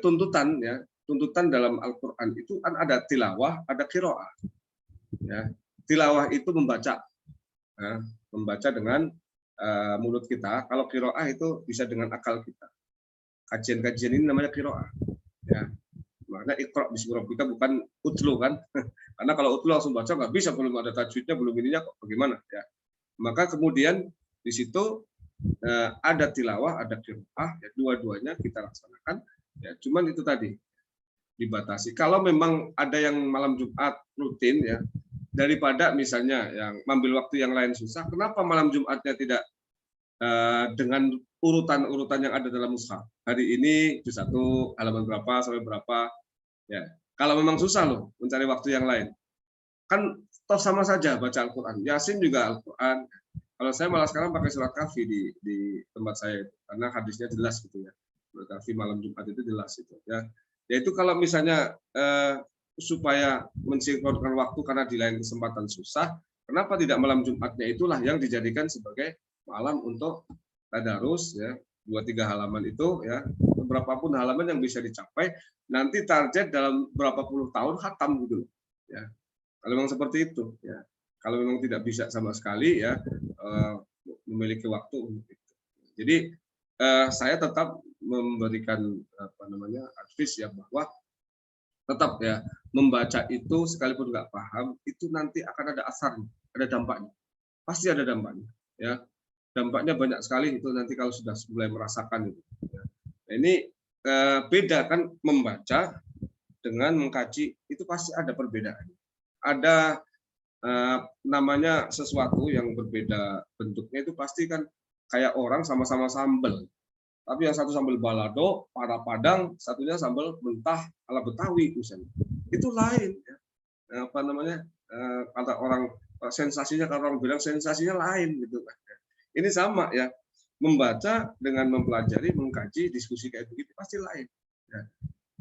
tuntutan dalam Al-Qur'an itu kan ada tilawah, ada qiraah. Ya. Tilawah itu membaca. Ya, membaca dengan mulut kita. Kalau qiraah itu bisa dengan akal kita. Kajian-kajian ini namanya qiraah. Ya. Makanya iqra bismi rabbika bukan utlu kan. Karena kalau utlu langsung baca nggak bisa, belum ada tajwidnya, belum ininya kok bagaimana ya. Maka kemudian di situ ada tilawah, ada qiraah, ya, dua-duanya kita laksanakan. Ya, cuman itu tadi dibatasi. Kalau memang ada yang malam Jumat rutin ya, daripada misalnya yang mengambil waktu yang lain susah, kenapa malam Jumatnya tidak dengan urutan-urutan yang ada dalam mushaf? Hari ini juz 1 halaman berapa sampai berapa? Ya, kalau memang susah loh mencari waktu yang lain, kan toh sama saja baca Al-Quran. Yasin juga Al-Quran. Kalau saya malah sekarang pakai surat Kahfi di tempat saya, karena hadisnya jelas gitu ya. Surat Kahfi malam Jumat itu jelas itu ya. Yaitu kalau misalnya supaya mensinkronkan waktu karena di lain kesempatan susah, kenapa tidak malam Jumatnya itulah yang dijadikan sebagai malam untuk tadarus ya, 2-3 halaman itu ya, berapapun halaman yang bisa dicapai, nanti target dalam berapa puluh tahun khatam gitu ya. Kalau memang seperti itu ya. Kalau memang tidak bisa sama sekali ya, memiliki waktu untuk itu. Jadi saya tetap memberikan advice ya, bahwa tetap ya membaca itu sekalipun nggak paham itu nanti akan ada asarnya, ada dampaknya, pasti ada dampaknya ya. Dampaknya banyak sekali itu nanti kalau sudah mulai merasakan itu ya. Nah, ini beda kan membaca dengan mengkaji, itu pasti ada perbedaan. Ada namanya sesuatu yang berbeda bentuknya, itu pasti kan kayak orang sama-sama sambel, tapi yang satu sambal balado para Padang, satunya sambal mentah ala Betawi misalnya, itu lain ya. Kata orang sensasinya, kalau orang bilang sensasinya lain gitu kan. Ini sama ya, membaca dengan mempelajari, mengkaji, diskusi kayak begitu pasti lain ya.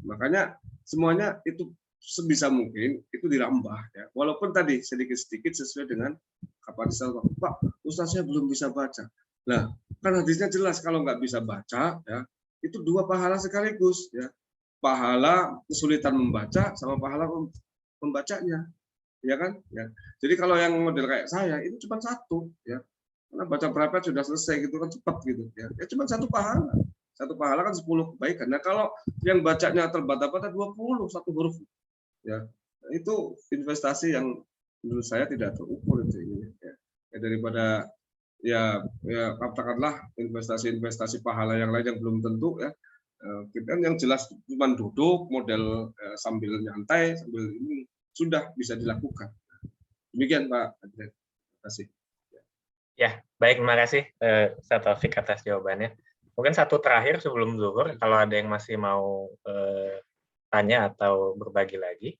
Makanya semuanya itu sebisa mungkin itu dirambah ya. Walaupun tadi sedikit-sedikit sesuai dengan kapasitas Pak, Ustaznya belum bisa baca. Nah, kan hadisnya jelas kalau nggak bisa baca ya, itu 2 pahala sekaligus ya. Pahala kesulitan membaca sama pahala membacanya. Ya kan? Ya. Jadi kalau yang model kayak saya itu cuma 1 ya. Karena baca berapa sudah selesai gitu kan cepat gitu ya. Ya cuma 1 pahala. 1 pahala kan 10 kebaikan. Nah, kalau yang bacanya terbata-bata 20 1 huruf ya. Itu investasi yang menurut saya tidak terukur itu ini ya. Ya daripada ya katakanlah investasi pahala yang lain yang belum tentu ya. Kita yang jelas cuma duduk model sambil nyantai sambil ini sudah bisa dilakukan. Demikian Pak Adrian. Terima kasih. Ya, baik, terima kasih Ustaz Taufik atas jawabannya. Mungkin satu terakhir sebelum zuhur, kalau ada yang masih mau tanya atau berbagi lagi.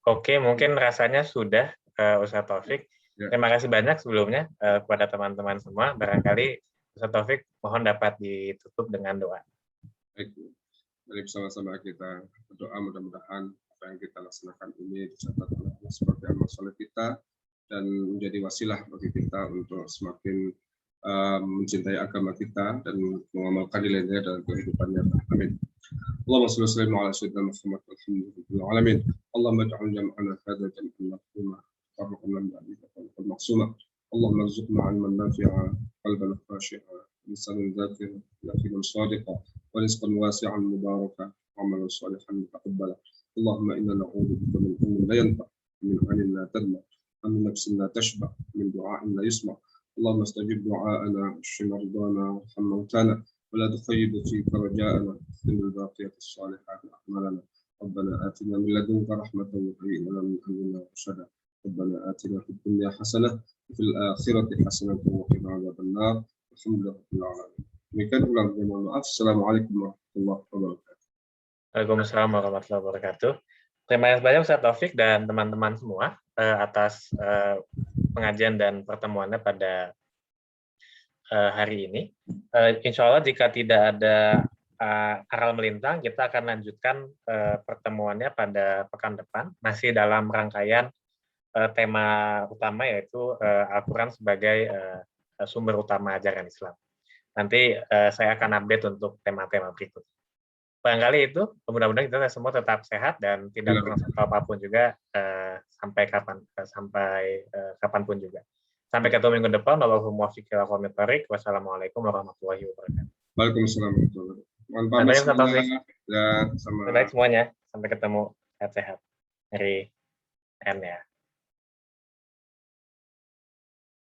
Oke, mungkin rasanya sudah Ustaz Taufik. Terima kasih banyak sebelumnya kepada teman-teman semua. Barangkali Ustaz Taufik mohon dapat ditutup dengan doa. Baik, mari bersama-sama kita berdoa mudah-mudahan apa yang kita laksanakan ini dicatat oleh Allah sebagai amal soleh kita dan menjadi wasilah bagi kita untuk semakin mencintai agama kita dan mengamalkan nilai-nilai dalam kehidupannya. Amin. Allahumma shalli wa sallim ala sayyidina Muhammad walhamdulillahi alamin. Allahumma ij'al jam'ana hadha jam'an marhuma warhamna min ba'dika farqan maqsuma. Allahumma arzuqna 'ilman nafi'a qalban khashi'a lisanan dhakiran yaqinan sadiqa wa rizqan wasi'an mubaraka wa 'amalan salihan mutaqabbala. Allahumma inna na'udzu bika min ilmin la yanfa' min 'ainin la tadma' min nafsin la tashba' min du'a'in la yusma'. اللهم استجب دعاءنا واشف مرضانا وارحم موتانا ولا تخيب فيك رجاءنا واختم بالباقيات الصالحات اعمالنا ربنا اتنا من لدنك رحمه وهيئ لنا من امرنا رشدا ربنا اتنا في الدنيا حسنه وفي الاخره حسنه وقنا عذاب النار والحمد لله رب العالمين. Demikian ulang mohon maaf. Assalamualaikum warahmatullahi wabarakatuh. Waalaikumsalam warahmatullahi wabarakatuh. Terima kasih banyak Ustaz Taufik dan teman-teman semua atas pengajian dan pertemuannya pada hari ini. Insya Allah jika tidak ada aral melintang, kita akan lanjutkan pertemuannya pada pekan depan, masih dalam rangkaian tema utama yaitu Al-Quran sebagai sumber utama ajaran Islam. Nanti saya akan update untuk tema-tema berikut. Barangkali itu, mudah-mudahan kita semua tetap sehat dan tidak kurang satu apapun juga sampai kapanpun juga. Sampai ketemu minggu depan. Wassalamualaikum warahmatullahi wabarakatuh. Waalaikumsalam warahmatullahi wabarakatuh. Terima kasih semuanya. Sampai ketemu. Sehat-sehat. Dari N ya.